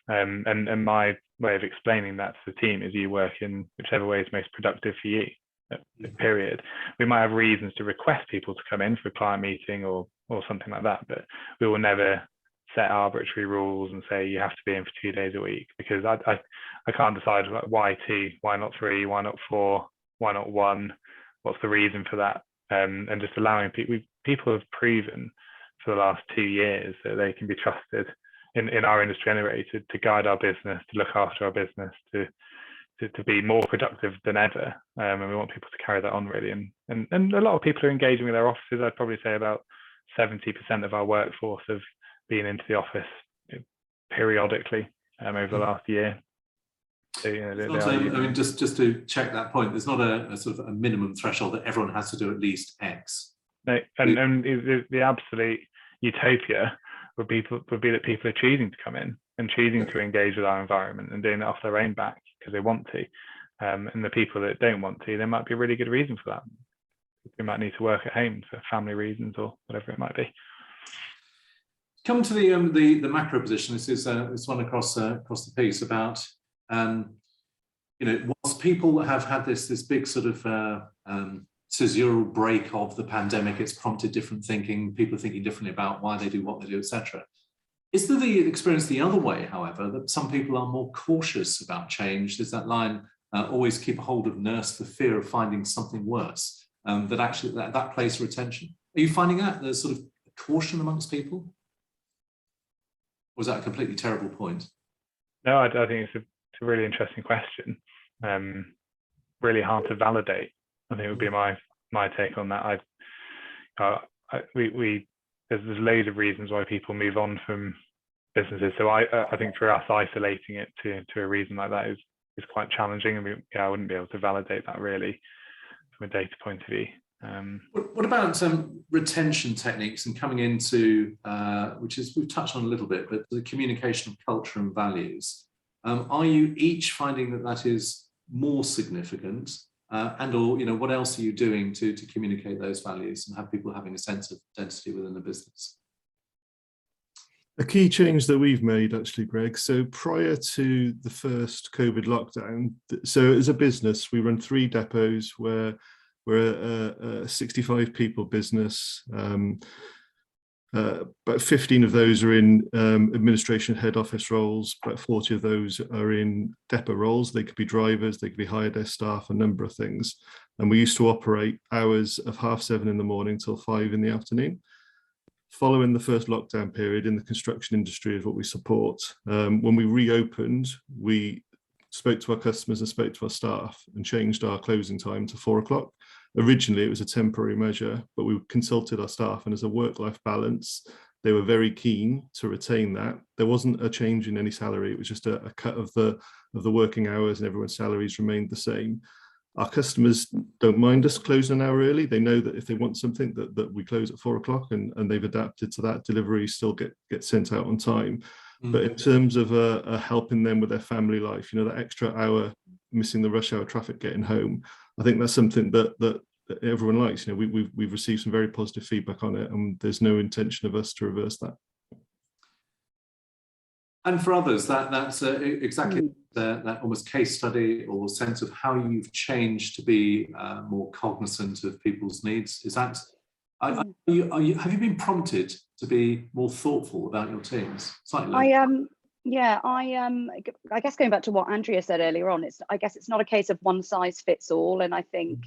And my way of explaining that to the team is you work in whichever way is most productive for you, period. We might have reasons to request people to come in for a client meeting or something like that, but we will never set arbitrary rules and say you have to be in for 2 days a week, because I can't decide why 2, why not 3, why not 4, why not 1, what's the reason for that, and just allowing people have proven for the last 2 years that they can be trusted in our industry anyway to guide our business, to look after our business, to be more productive than ever, and we want people to carry that on really, and a lot of people are engaging with their offices. I'd probably say about 70% of our workforce have been into the office periodically over the last year. So, you know, I mean, just to check that point, there's not a sort of a minimum threshold that everyone has to do at least X. No, and the absolute utopia would be that people are choosing to come in and choosing to engage with our environment and doing it off their own back because they want to. And the people that don't want to, there might be a really good reason for that. They might need to work at home for family reasons or whatever it might be. Come to the macro position. This is this one across the piece about you know, whilst people have had this big sort of caesural break of the pandemic, it's prompted different thinking. People are thinking differently about why they do what they do, etc. Is there the experience the other way, however, that some people are more cautious about change? There's that line, always keep a hold of nurse for fear of finding something worse. That actually that plays for attention. Are you finding that there's sort of caution amongst people? Or was that a completely terrible point? No, I think it's a really interesting question. Really hard to validate. I think it would be my take on that. There's loads of reasons why people move on from businesses. So I think for us, isolating it to a reason like that is quite challenging. And I wouldn't be able to validate that really from a data point of view. What about retention techniques and coming into, which is, we've touched on a little bit, but the communication of culture and values. Are you each finding that is more significant? And or, you know, what else are you doing to communicate those values and have people having a sense of identity within the business? A key change that we've made actually, Greg, so prior to the first COVID lockdown, so as a business, we run 3 depots where We're a 65 people business. About 15 of those are in administration head office roles. About 40 of those are in depot roles. They could be drivers, they could be higher desk staff, a number of things. And we used to operate hours of 7:30 in the morning till 5 in the afternoon. Following the first lockdown period in the construction industry is what we support. When we reopened, we spoke to our customers and spoke to our staff and changed our closing time to 4 o'clock. Originally, it was a temporary measure, but we consulted our staff, and as a work-life balance, they were very keen to retain that. There wasn't a change in any salary. It was just a cut of the working hours, and everyone's salaries remained the same. Our customers don't mind us closing an hour early. They know that if they want something that we close at 4 o'clock, and they've adapted to that. Deliveries still get sent out on time. But in terms of helping them with their family life, you know, that extra hour missing the rush hour traffic getting home, I think that's something that everyone likes. You know, we've received some very positive feedback on it, and there's no intention of us to reverse that. And for others, that's exactly that almost case study or sense of how you've changed to be more cognizant of people's needs. Is that, have you been prompted to be more thoughtful about your teams? Slightly. I guess going back to what Andrea said earlier on, I guess it's not a case of one size fits all. And I think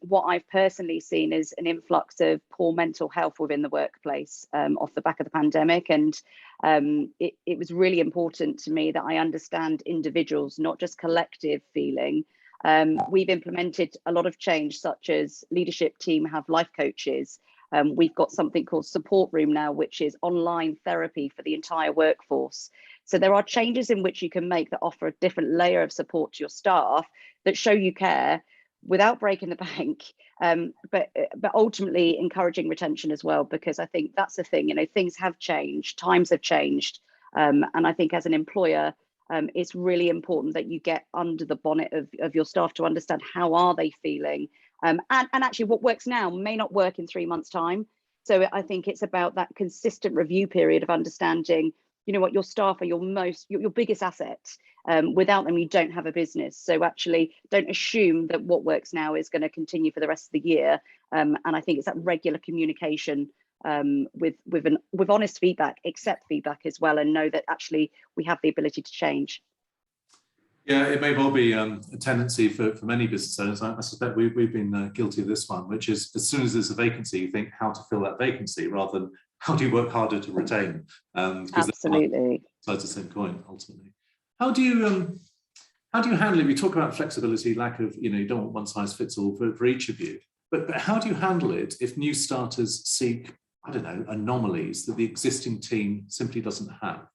what I've personally seen is an influx of poor mental health within the workplace off the back of the pandemic. And it was really important to me that I understand individuals, not just collective feeling. We've implemented a lot of change, such as leadership team have life coaches. We've got something called Support Room now, which is online therapy for the entire workforce. So there are changes in which you can make that offer a different layer of support to your staff that show you care without breaking the bank, but ultimately encouraging retention as well, because I think that's the thing, you know, things have changed, times have changed. And I think as an employer, it's really important that you get under the bonnet of your staff to understand how are they feeling. And actually what works now may not work in 3 months' time. So I think it's about that consistent review period of understanding, you know what, your staff are your biggest asset. Without them, you don't have a business. So actually don't assume that what works now is going to continue for the rest of the year. And I think it's that regular communication with honest feedback, accept feedback as well, and know that actually we have the ability to change. Yeah, it may well be a tendency for many business owners. I suspect we've been guilty of this one, which is as soon as there's a vacancy, you think how to fill that vacancy rather than how do you work harder to retain? Absolutely. Sides the same coin, ultimately. How do you handle it? We talk about flexibility, lack of, you know, you don't want one size fits all for each of you. But how do you handle it if new starters seek, I don't know, anomalies that the existing team simply doesn't have?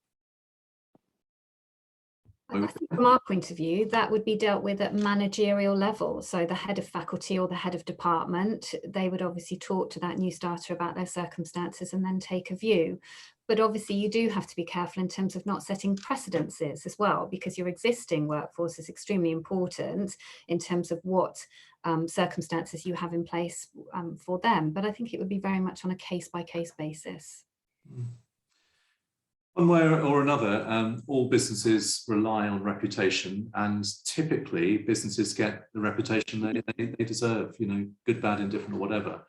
I think from our point of view, that would be dealt with at managerial level. So the head of faculty or the head of department, they would obviously talk to that new starter about their circumstances and then take a view. But obviously you do have to be careful in terms of not setting precedences as well, because your existing workforce is extremely important in terms of what circumstances you have in place for them. But I think it would be very much on a case-by-case basis. One way or another, all businesses rely on reputation, and typically businesses get the reputation they deserve, you know, good, bad, indifferent, or whatever.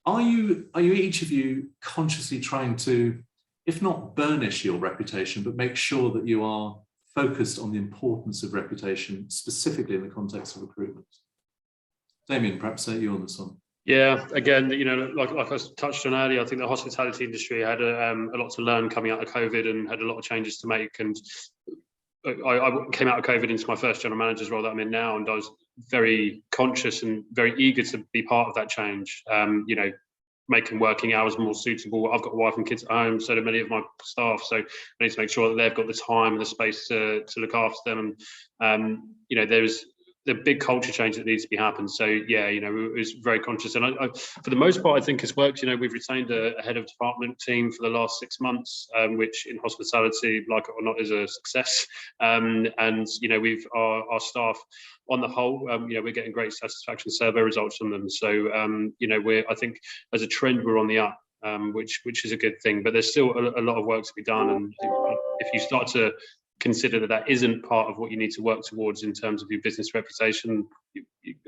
Are you each of you consciously trying to, if not burnish your reputation, but make sure that you are focused on the importance of reputation, specifically in the context of recruitment? Damien, perhaps you on this one. Yeah, again, you know, like I touched on earlier, I think the hospitality industry had a lot to learn coming out of COVID and had a lot of changes to make. And I came out of COVID into my first general manager's role that I'm in now, and I was very conscious and very eager to be part of that change. You know, making working hours more suitable. I've got a wife and kids at home, so do many of my staff. So I need to make sure that they've got the time and the space to look after them. And you know, there's the big culture change that needs to be happened. So yeah, you know, it was very conscious, and I for the most part, I think it's worked. You know, we've retained a head of department team for the last 6 months, which in hospitality, like it or not, is a success. And you know, we've our staff on the whole, you know, we're getting great satisfaction survey results from them. So you know, I think as a trend, we're on the up, which is a good thing. But there's still a lot of work to be done, and if you start to consider that isn't part of what you need to work towards in terms of your business reputation,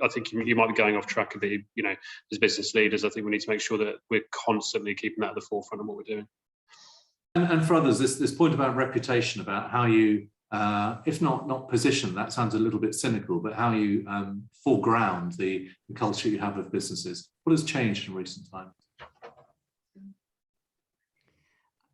I think you might be going off track a bit. You know, as business leaders, I think we need to make sure that we're constantly keeping that at the forefront of what we're doing. And for others, this point about reputation, about how you, if not position, that sounds a little bit cynical, but how you foreground the culture you have of businesses. What has changed in recent times?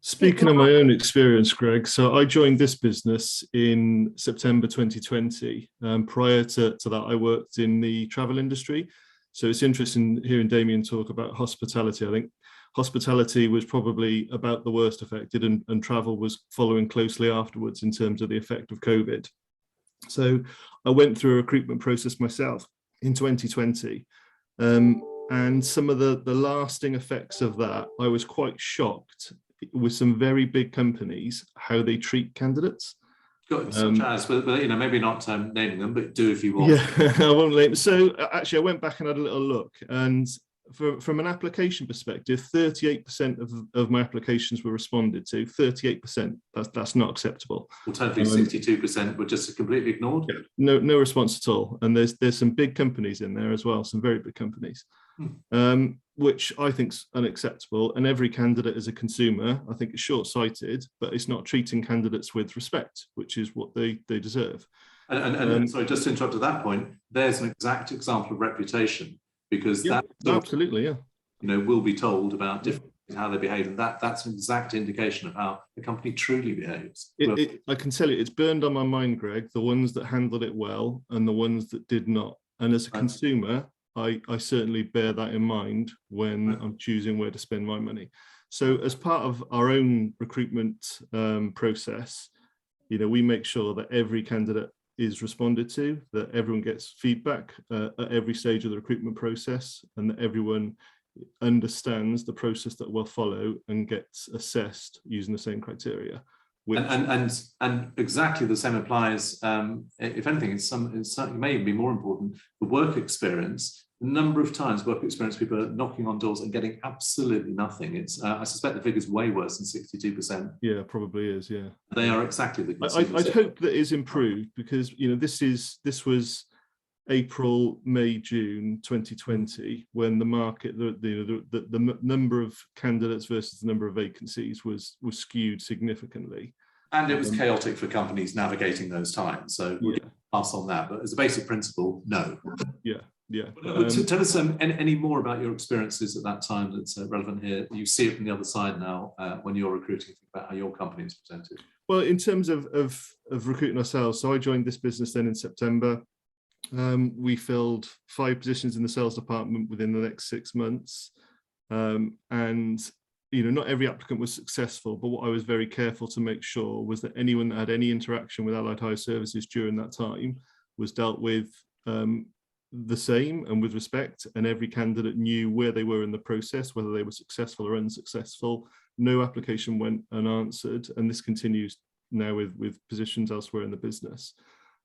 Speaking of my own experience, Greg, so I joined this business in September 2020. Prior to that, I worked in the travel industry. So it's interesting hearing Damien talk about hospitality. I think hospitality was probably about the worst affected, and travel was following closely afterwards in terms of the effect of COVID. So I went through a recruitment process myself in 2020. And some of the lasting effects of that, I was quite shocked with some very big companies, how they treat candidates. Such as, but you know, maybe not naming them, but do if you want. Yeah, I won't name. So actually, I went back and had a little look, and from an application perspective, 38% of my applications were responded to. 38%. That's not acceptable. Alternatively, 62% were just completely ignored. No response at all. And there's some big companies in there as well, some very big companies. Which I think is unacceptable. And every candidate as a consumer, I think, is short-sighted, but it's not treating candidates with respect, which is what they deserve. And sorry, just to interrupt at that point, there's an exact example of reputation, because that absolutely, yeah, you know, will be told about different how they behave, and that's an exact indication of how the company truly behaves. I can tell you, it's burned on my mind, Greg, the ones that handled it well and the ones that did not. And as a consumer, I certainly bear that in mind when I'm choosing where to spend my money. So as part of our own recruitment process, you know, we make sure that every candidate is responded to, that everyone gets feedback at every stage of the recruitment process, and that everyone understands the process that we'll follow and gets assessed using the same criteria. And exactly the same applies. If anything, it's may even be more important. The work experience, the number of times work experience people are knocking on doors and getting absolutely nothing. It's I suspect the figure's way worse than 62%. Yeah, probably is. Yeah, they are exactly the. I'd hope that is improved, because you know this was April, May, June 2020, when the market, the number of candidates versus the number of vacancies was skewed significally. And it was chaotic for companies navigating those times. So we'll pass on that. But as a basic principle, no. Yeah. Tell us any more about your experiences at that time that's relevant here. You see it from the other side now when you're recruiting, about how your company is presented. Well, in terms of recruiting ourselves, so I joined this business then in September. We filled 5 positions in the sales department within the next 6 months. And, you know, not every applicant was successful, but what I was very careful to make sure was that anyone that had any interaction with Allied Hire Services during that time was dealt with the same and with respect, and every candidate knew where they were in the process, whether they were successful or unsuccessful. No application went unanswered, and this continues now with positions elsewhere in the business.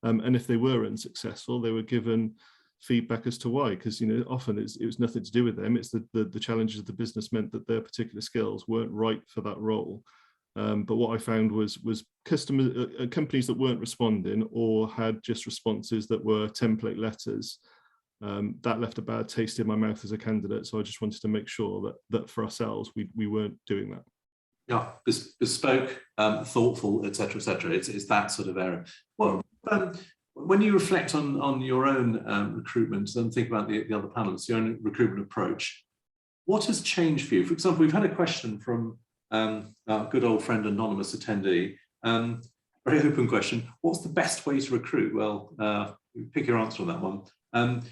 And if they were unsuccessful, they were given feedback as to why, because you know often it was nothing to do with them. It's the challenges of the business meant that their particular skills weren't right for that role. But what I found was companies that weren't responding or had just responses that were template letters. That left a bad taste in my mouth as a candidate. So I just wanted to make sure that for ourselves we weren't doing that. Yeah, bespoke, thoughtful, etc., etc. It's that sort of area. Well, when you reflect on your own recruitment and think about the other panelists, your own recruitment approach, what has changed for you? For example, we've had a question from our good old friend anonymous attendee. Very open question. What's the best way to recruit? Well, pick your answer on that one.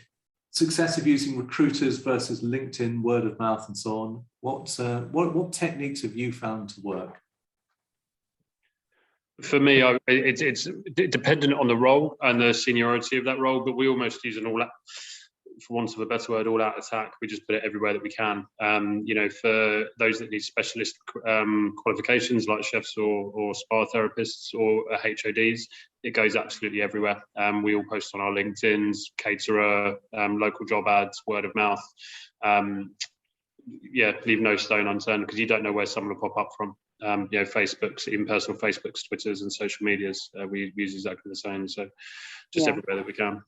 Success of using recruiters versus LinkedIn, word of mouth, and so on. What techniques have you found to work? For me, it's dependent on the role and the seniority of that role, but we almost use an all-out, for want of a better word, all-out attack. We just put it everywhere that we can. You know, for those that need specialist qualifications like chefs or spa therapists or HODs, it goes absolutely everywhere. We all post on our LinkedIns, caterer, local job ads, word of mouth. Yeah, leave no stone unturned, because you don't know where someone will pop up from. Facebooks, in-personal Facebooks, Twitters, and social medias. We use exactly the same. So just everywhere that we can.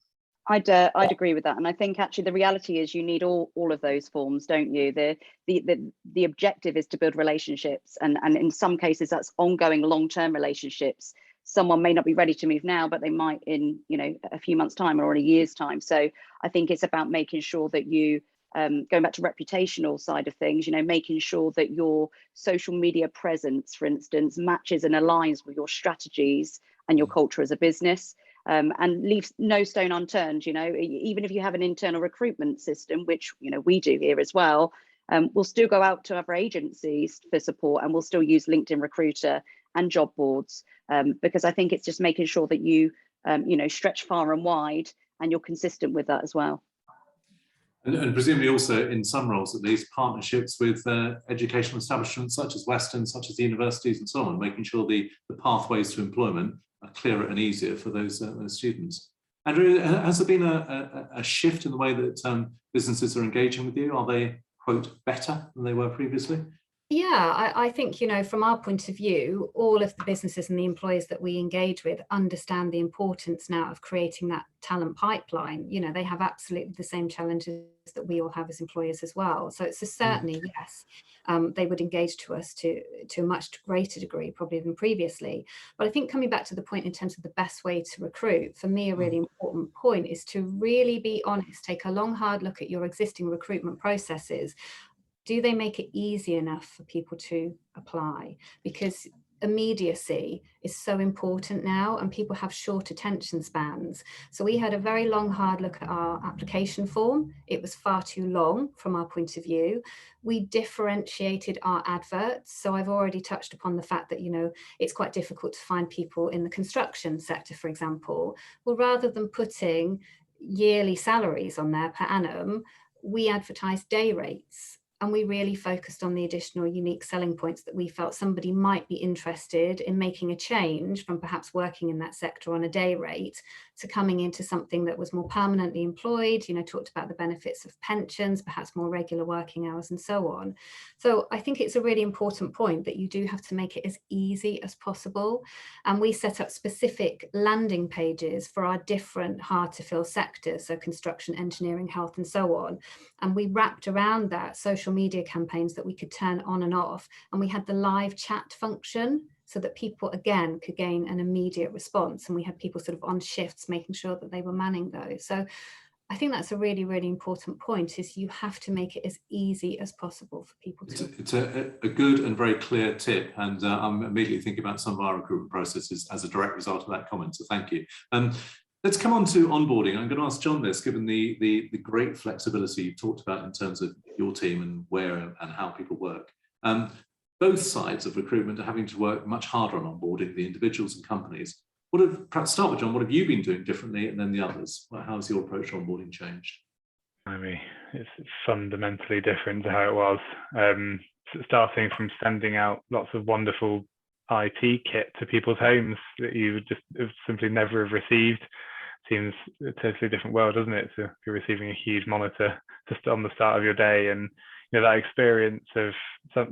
I'd agree with that, and I think actually the reality is you need all of those forms, don't you? The objective is to build relationships, and in some cases that's ongoing long-term relationships. Someone may not be ready to move now, but they might in a few months' time or in a year's time. So I think it's about making sure that you going back to reputational side of things, making sure that your social media presence, for instance, matches and aligns with your strategies and your culture as a business. And leave no stone unturned, even if you have an internal recruitment system, which, we do here as well, we'll still go out to other agencies for support, and we'll still use LinkedIn Recruiter and job boards, because I think it's just making sure that you, stretch far and wide and you're consistent with that as well. And presumably also in some roles, at least, partnerships with educational establishments such as Weston, such as the universities and so on, making sure the pathways to employment are clearer and easier for those students. Andrea, has there been a shift in the way that businesses are engaging with you? Are they, quote, better than they were previously? Yeah, I think, from our point of view, all of the businesses and the employers that we engage with understand the importance now of creating that talent pipeline. They have absolutely the same challenges that we all have as employers as well. So it's certainly, yes, they would engage to us to a much greater degree probably than previously. But I think coming back to the point in terms of the best way to recruit, for me, a really important point is to really be honest, take a long, hard look at your existing recruitment processes. Do they make it easy enough for people to apply? Because immediacy is so important now, and people have short attention spans. So we had a very long, hard look at our application form. It was far too long from our point of view. We differentiated our adverts. So I've already touched upon the fact that, it's quite difficult to find people in the construction sector, for example. Well, rather than putting yearly salaries on there per annum, we advertised day rates. And we really focused on the additional unique selling points that we felt somebody might be interested in making a change from perhaps working in that sector on a day rate to coming into something that was more permanently employed, talked about the benefits of pensions, perhaps more regular working hours and so on. So I think it's a really important point that you do have to make it as easy as possible. And we set up specific landing pages for our different hard to fill sectors, so construction, engineering, health and so on. And we wrapped around that social media campaigns that we could turn on and off. And we had the live chat function so that people, again, could gain an immediate response. And we had people sort of on shifts, making sure that they were manning those. So I think that's a really, really important point, is you have to make it as easy as possible for people to. It's a good and very clear tip. And I'm immediately thinking about some of our recruitment processes as a direct result of that comment. So thank you. Let's come on to onboarding. I'm going to ask John this, given the great flexibility you talked about in terms of your team and where and how people work. Both sides of recruitment are having to work much harder on onboarding, the individuals and companies. Perhaps start with John, what have you been doing differently, and then the others? How's your approach to onboarding changed? I mean, it's fundamentally different to how it was. Starting from sending out lots of wonderful IT kit to people's homes that you would just have simply never have received. Seems a totally different world, doesn't it? So you're receiving a huge monitor just on the start of your day, and that experience of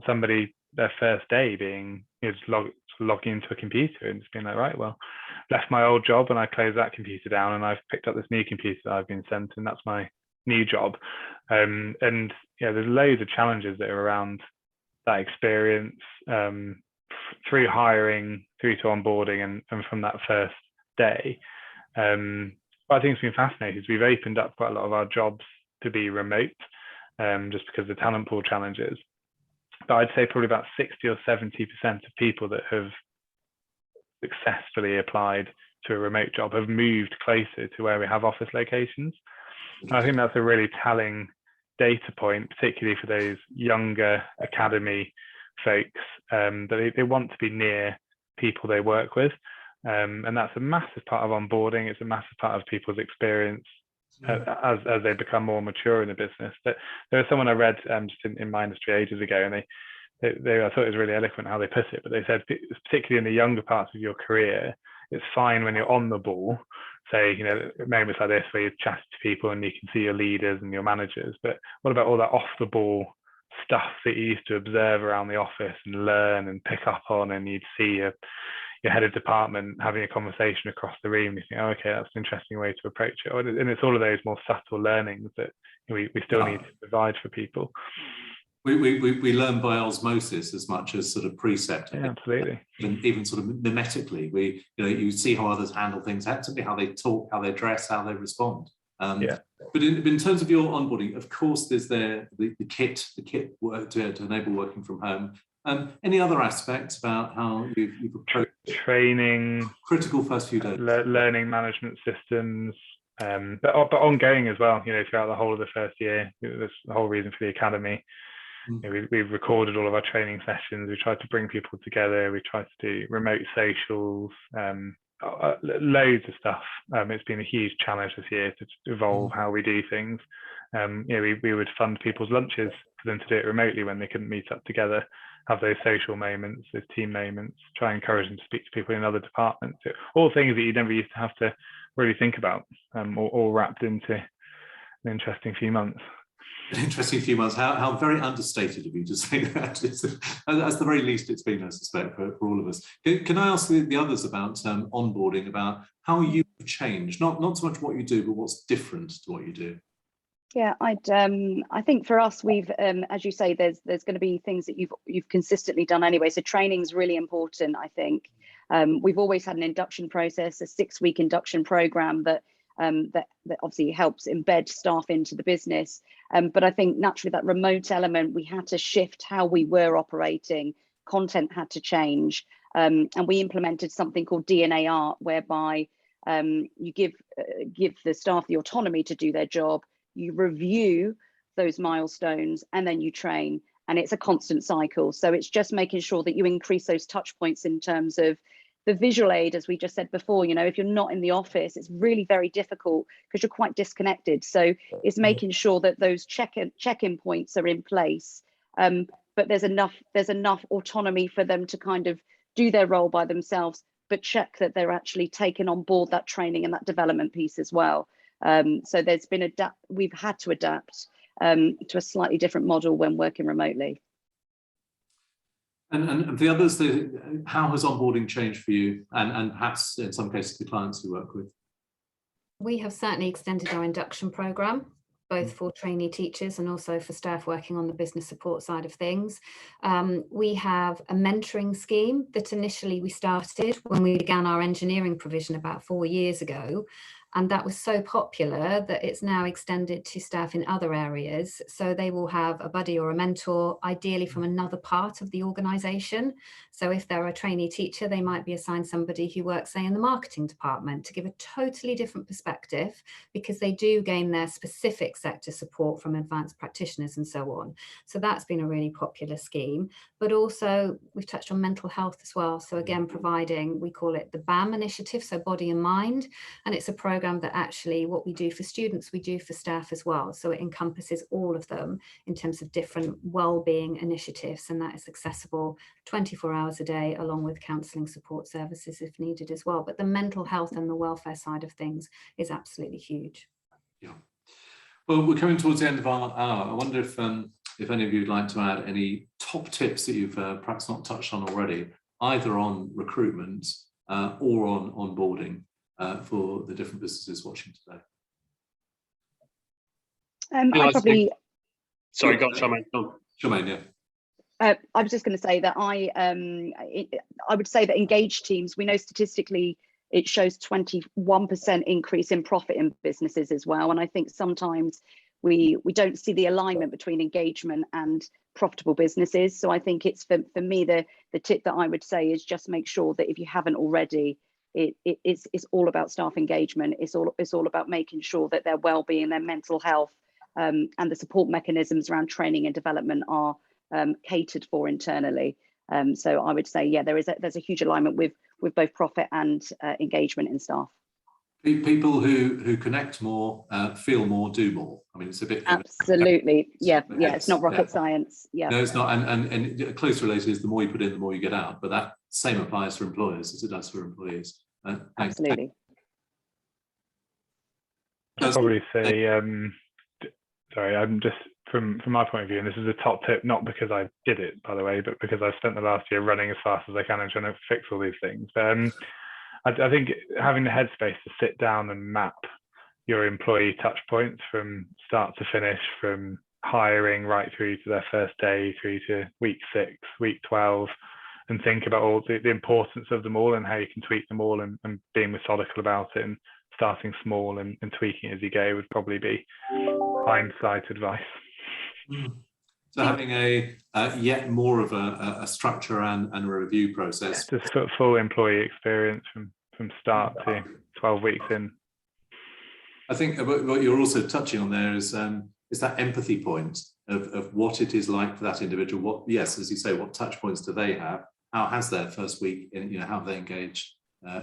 somebody their first day being just logging into a computer and just being like, right, well, left my old job and I closed that computer down and I've picked up this new computer that I've been sent, and that's my new job. And there's loads of challenges that are around that experience, through hiring, through to onboarding, and from that first day. What I think has been fascinating is we've opened up quite a lot of our jobs to be remote, just because of the talent pool challenges. But I'd say probably about 60 or 70% of people that have successfully applied to a remote job have moved closer to where we have office locations. And I think that's a really telling data point, particularly for those younger academy folks, that they want to be near people they work with. And that's a massive part of onboarding. It's a massive part of people's experience as they become more mature in the business. But there was someone I read just in my industry ages ago, and I thought it was really eloquent how they put it, but they said, particularly in the younger parts of your career, it's fine when you're on the ball, say, moments like this where you're chatting to people and you can see your leaders and your managers, but what about all that off the ball stuff that you used to observe around the office and learn and pick up on, and you'd see your head of department having a conversation across the room. You think, oh, okay, that's an interesting way to approach it. And it's all of those more subtle learnings that we still need to provide for people. We learn by osmosis as much as sort of precept. Yeah, absolutely. Even sort of mimetically, you see how others handle things, how they talk, how they dress, how they respond. But in terms of your onboarding, of course, there's the kit work to enable working from home. Any other aspects about how you've approached training, critical first few days, learning management systems, but ongoing as well. Throughout the whole of the first year, that's the whole reason for the academy. We've recorded all of our training sessions. We tried to bring people together. We tried to do remote socials, loads of stuff. It's been a huge challenge this year to evolve how we do things. We would fund people's lunches for them to do it remotely when they couldn't meet up together, have those social moments, those team moments, try and encourage them to speak to people in other departments. All things that you never used to have to really think about, all wrapped into an interesting few months. An interesting few months. How very understated of you to say that. At the very least, it's been, I suspect, for all of us. Can I ask the others about onboarding, about how you've changed? Not so much what you do, but what's different to what you do. Yeah, I think for us, we've, as you say, there's going to be things that you've consistently done anyway. So training's really important, I think. We've always had an induction process, a 6-week induction program that obviously helps embed staff into the business. But I think naturally that remote element, we had to shift how we were operating. Content had to change. And we implemented something called DNA Art, whereby you give the staff the autonomy to do their job, you review those milestones, and then you train. And it's a constant cycle. So it's just making sure that you increase those touch points in terms of the visual aid, as we just said before. If you're not in the office, it's really very difficult because you're quite disconnected. So it's making sure that those check-in points are in place, but there's enough autonomy for them to kind of do their role by themselves, but check that they're actually taking on board that training and that development piece as well. So there's been we've had to adapt to a slightly different model when working remotely. And the others, how has onboarding changed for you, and perhaps in some cases the clients you work with? We have certainly extended our induction programme, both for trainee teachers and also for staff working on the business support side of things. We have a mentoring scheme that initially we started when we began our engineering provision about 4 years ago. And that was so popular that it's now extended to staff in other areas. So they will have a buddy or a mentor, ideally from another part of the organisation. So if they're a trainee teacher, they might be assigned somebody who works, say, in the marketing department to give a totally different perspective, because they do gain their specific sector support from advanced practitioners and so on. So that's been a really popular scheme. But also we've touched on mental health as well. So again, providing, we call it the BAM initiative, so body and mind. And it's a program that actually what we do for students, we do for staff as well. So it encompasses all of them in terms of different wellbeing initiatives, and that is accessible 24 hours a day, along with counselling support services if needed as well. But the mental health and the welfare side of things is absolutely huge. Yeah. Well, we're coming towards the end of our hour. I wonder if any of you would like to add any top tips that you've perhaps not touched on already, either on recruitment or on onboarding, for the different businesses watching today. Sorry, go on, Charmaine. Charmaine, yeah. I was just going to say that I would say that engaged teams, we know statistically it shows 21% increase in profit in businesses as well. And I think sometimes we don't see the alignment between engagement and profitable businesses. So I think it's for me, the tip that I would say is just make sure that if you haven't already, it's all about staff engagement. It's all about making sure that their well-being, their mental health, and the support mechanisms around training and development are catered for internally. So I would say, yeah, there's a huge alignment with both profit and engagement in staff. People who connect more, feel more, do more. I mean, it's a bit absolutely, yeah. It's not rocket science. Yeah, no, it's not. And close related is the more you put in, the more you get out. But that same applies for employers as it does for employees. Absolutely. I'd probably say, sorry, I'm just from my point of view, and this is a top tip, not because I did it, by the way, but because I've spent the last year running as fast as I can and trying to fix all these things. But I think having the headspace to sit down and map your employee touch points from start to finish, from hiring right through to their first day, through to week 6, week 12, and think about all the importance of them all and how you can tweak them all, and being methodical about it and starting small and tweaking as you go would probably be hindsight advice. So having a yet more of a structure and a review process. Just sort of full employee experience from start to 12 weeks in. I think what you're also touching on there is that empathy point of what it is like for that individual. What, yes, as you say, what touch points do they have? How has their first week, how have they engaged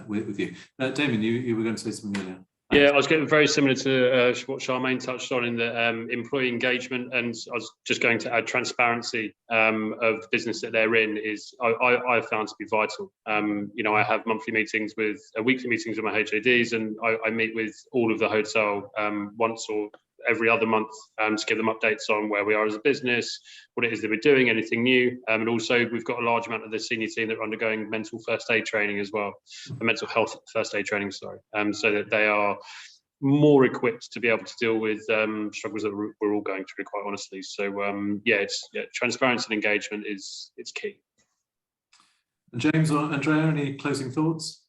with you? Damien, you were going to say something earlier. Yeah, I was getting very similar to what Charmaine touched on in the employee engagement, and I was just going to add transparency of the business that they're in is I found to be vital. I have monthly meetings weekly meetings with my HADs, and I meet with all of the hotel once or every other month to give them updates on where we are as a business, what it is that we're doing, anything new. And also we've got a large amount of the senior team that are undergoing mental first aid training as well, mental health first aid training, sorry, so that they are more equipped to be able to deal with struggles that we're all going through, quite honestly. So transparency and engagement it's key. And James or Andrea, any closing thoughts?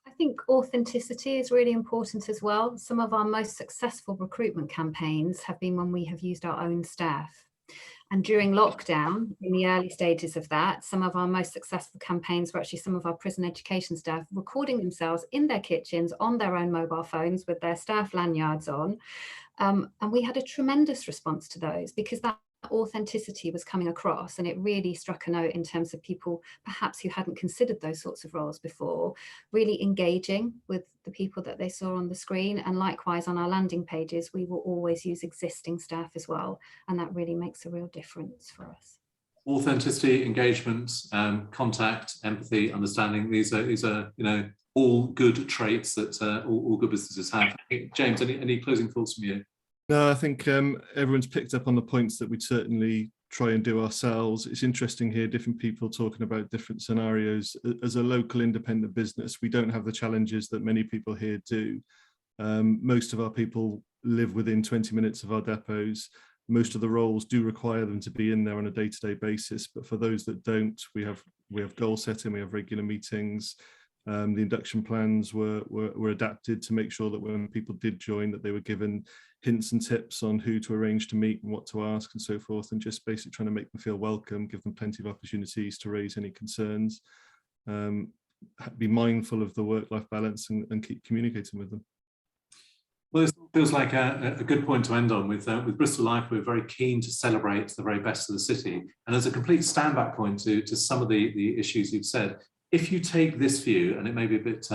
I think authenticity is really important as well. Some of our most successful recruitment campaigns have been when we have used our own staff. And during lockdown, in the early stages of that, some of our most successful campaigns were actually some of our prison education staff recording themselves in their kitchens on their own mobile phones with their staff lanyards on. And we had a tremendous response to those because that authenticity was coming across, and it really struck a note in terms of people perhaps who hadn't considered those sorts of roles before, really engaging with the people that they saw on the screen. And likewise on our landing pages, we will always use existing staff as well, and that really makes a real difference for us. Authenticity, engagement, contact, empathy, understanding, these are all good traits that all good businesses have. James, any closing thoughts from you? No, I think everyone's picked up on the points that we'd certainly try and do ourselves. It's interesting here, different people talking about different scenarios. As a local independent business, we don't have the challenges that many people here do. Most of our people live within 20 minutes of our depots. Most of the roles do require them to be in there on a day-to-day basis, but for those that don't, we have goal setting, we have regular meetings. The induction plans were adapted to make sure that when people did join, that they were given hints and tips on who to arrange to meet and what to ask and so forth, and just basically trying to make them feel welcome, give them plenty of opportunities to raise any concerns, be mindful of the work-life balance and keep communicating with them. Well, this feels like a good point to end on. With Bristol Life, we're very keen to celebrate the very best of the city. And as a complete stand-back point to some of the issues you've said, if you take this view, and it may be a bit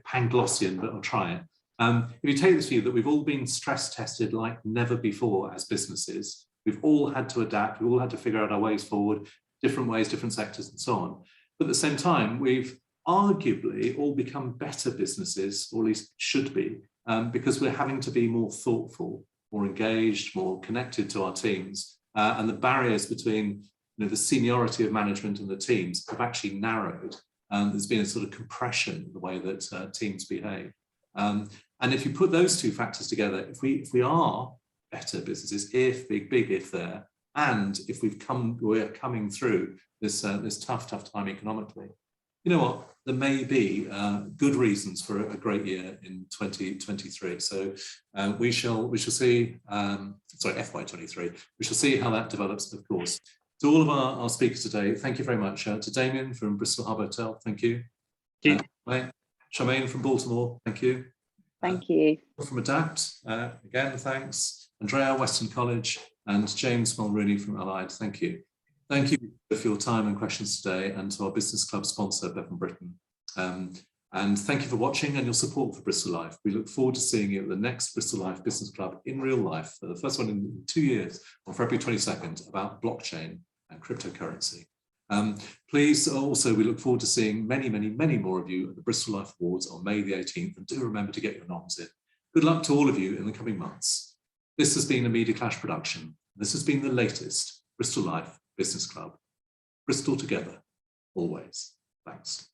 Panglossian, but I'll try it. If you take this view that we've all been stress tested like never before as businesses, we've all had to adapt, we've all had to figure out our ways forward, different ways, different sectors and so on. But at the same time, we've arguably all become better businesses, or at least should be, because we're having to be more thoughtful, more engaged, more connected to our teams. And the barriers between the seniority of management and the teams have actually narrowed. There's been a sort of compression in the way that teams behave. And if you put those two factors together, if we are better businesses, big if there, and if we're coming through this tough time economically, you know what? There may be good reasons for a great year in 2023. So we shall see. FY23. We shall see how that develops, of course. To all of our speakers today, thank you very much. To Damien from Bristol Harbour Hotel, thank you. Charmaine from Baltimore, thank you. Thank you. From Adapt, again, thanks. Andrea, Weston College, and James Mulrooney from Alide, thank you. Thank you for your time and questions today, and to our business club sponsor, Bevan Britain. And thank you for watching and your support for Bristol Life. We look forward to seeing you at the next Bristol Life Business Club in real life, the first one in 2 years, on February 22nd, about blockchain and cryptocurrency. Please also, we look forward to seeing many more of you at the Bristol Life Awards on May the 18th, and do remember to get your noms in. Good luck to all of you in the coming months. This has been a Media Clash production. This has been the latest Bristol Life Business Club. Bristol together, always. Thanks.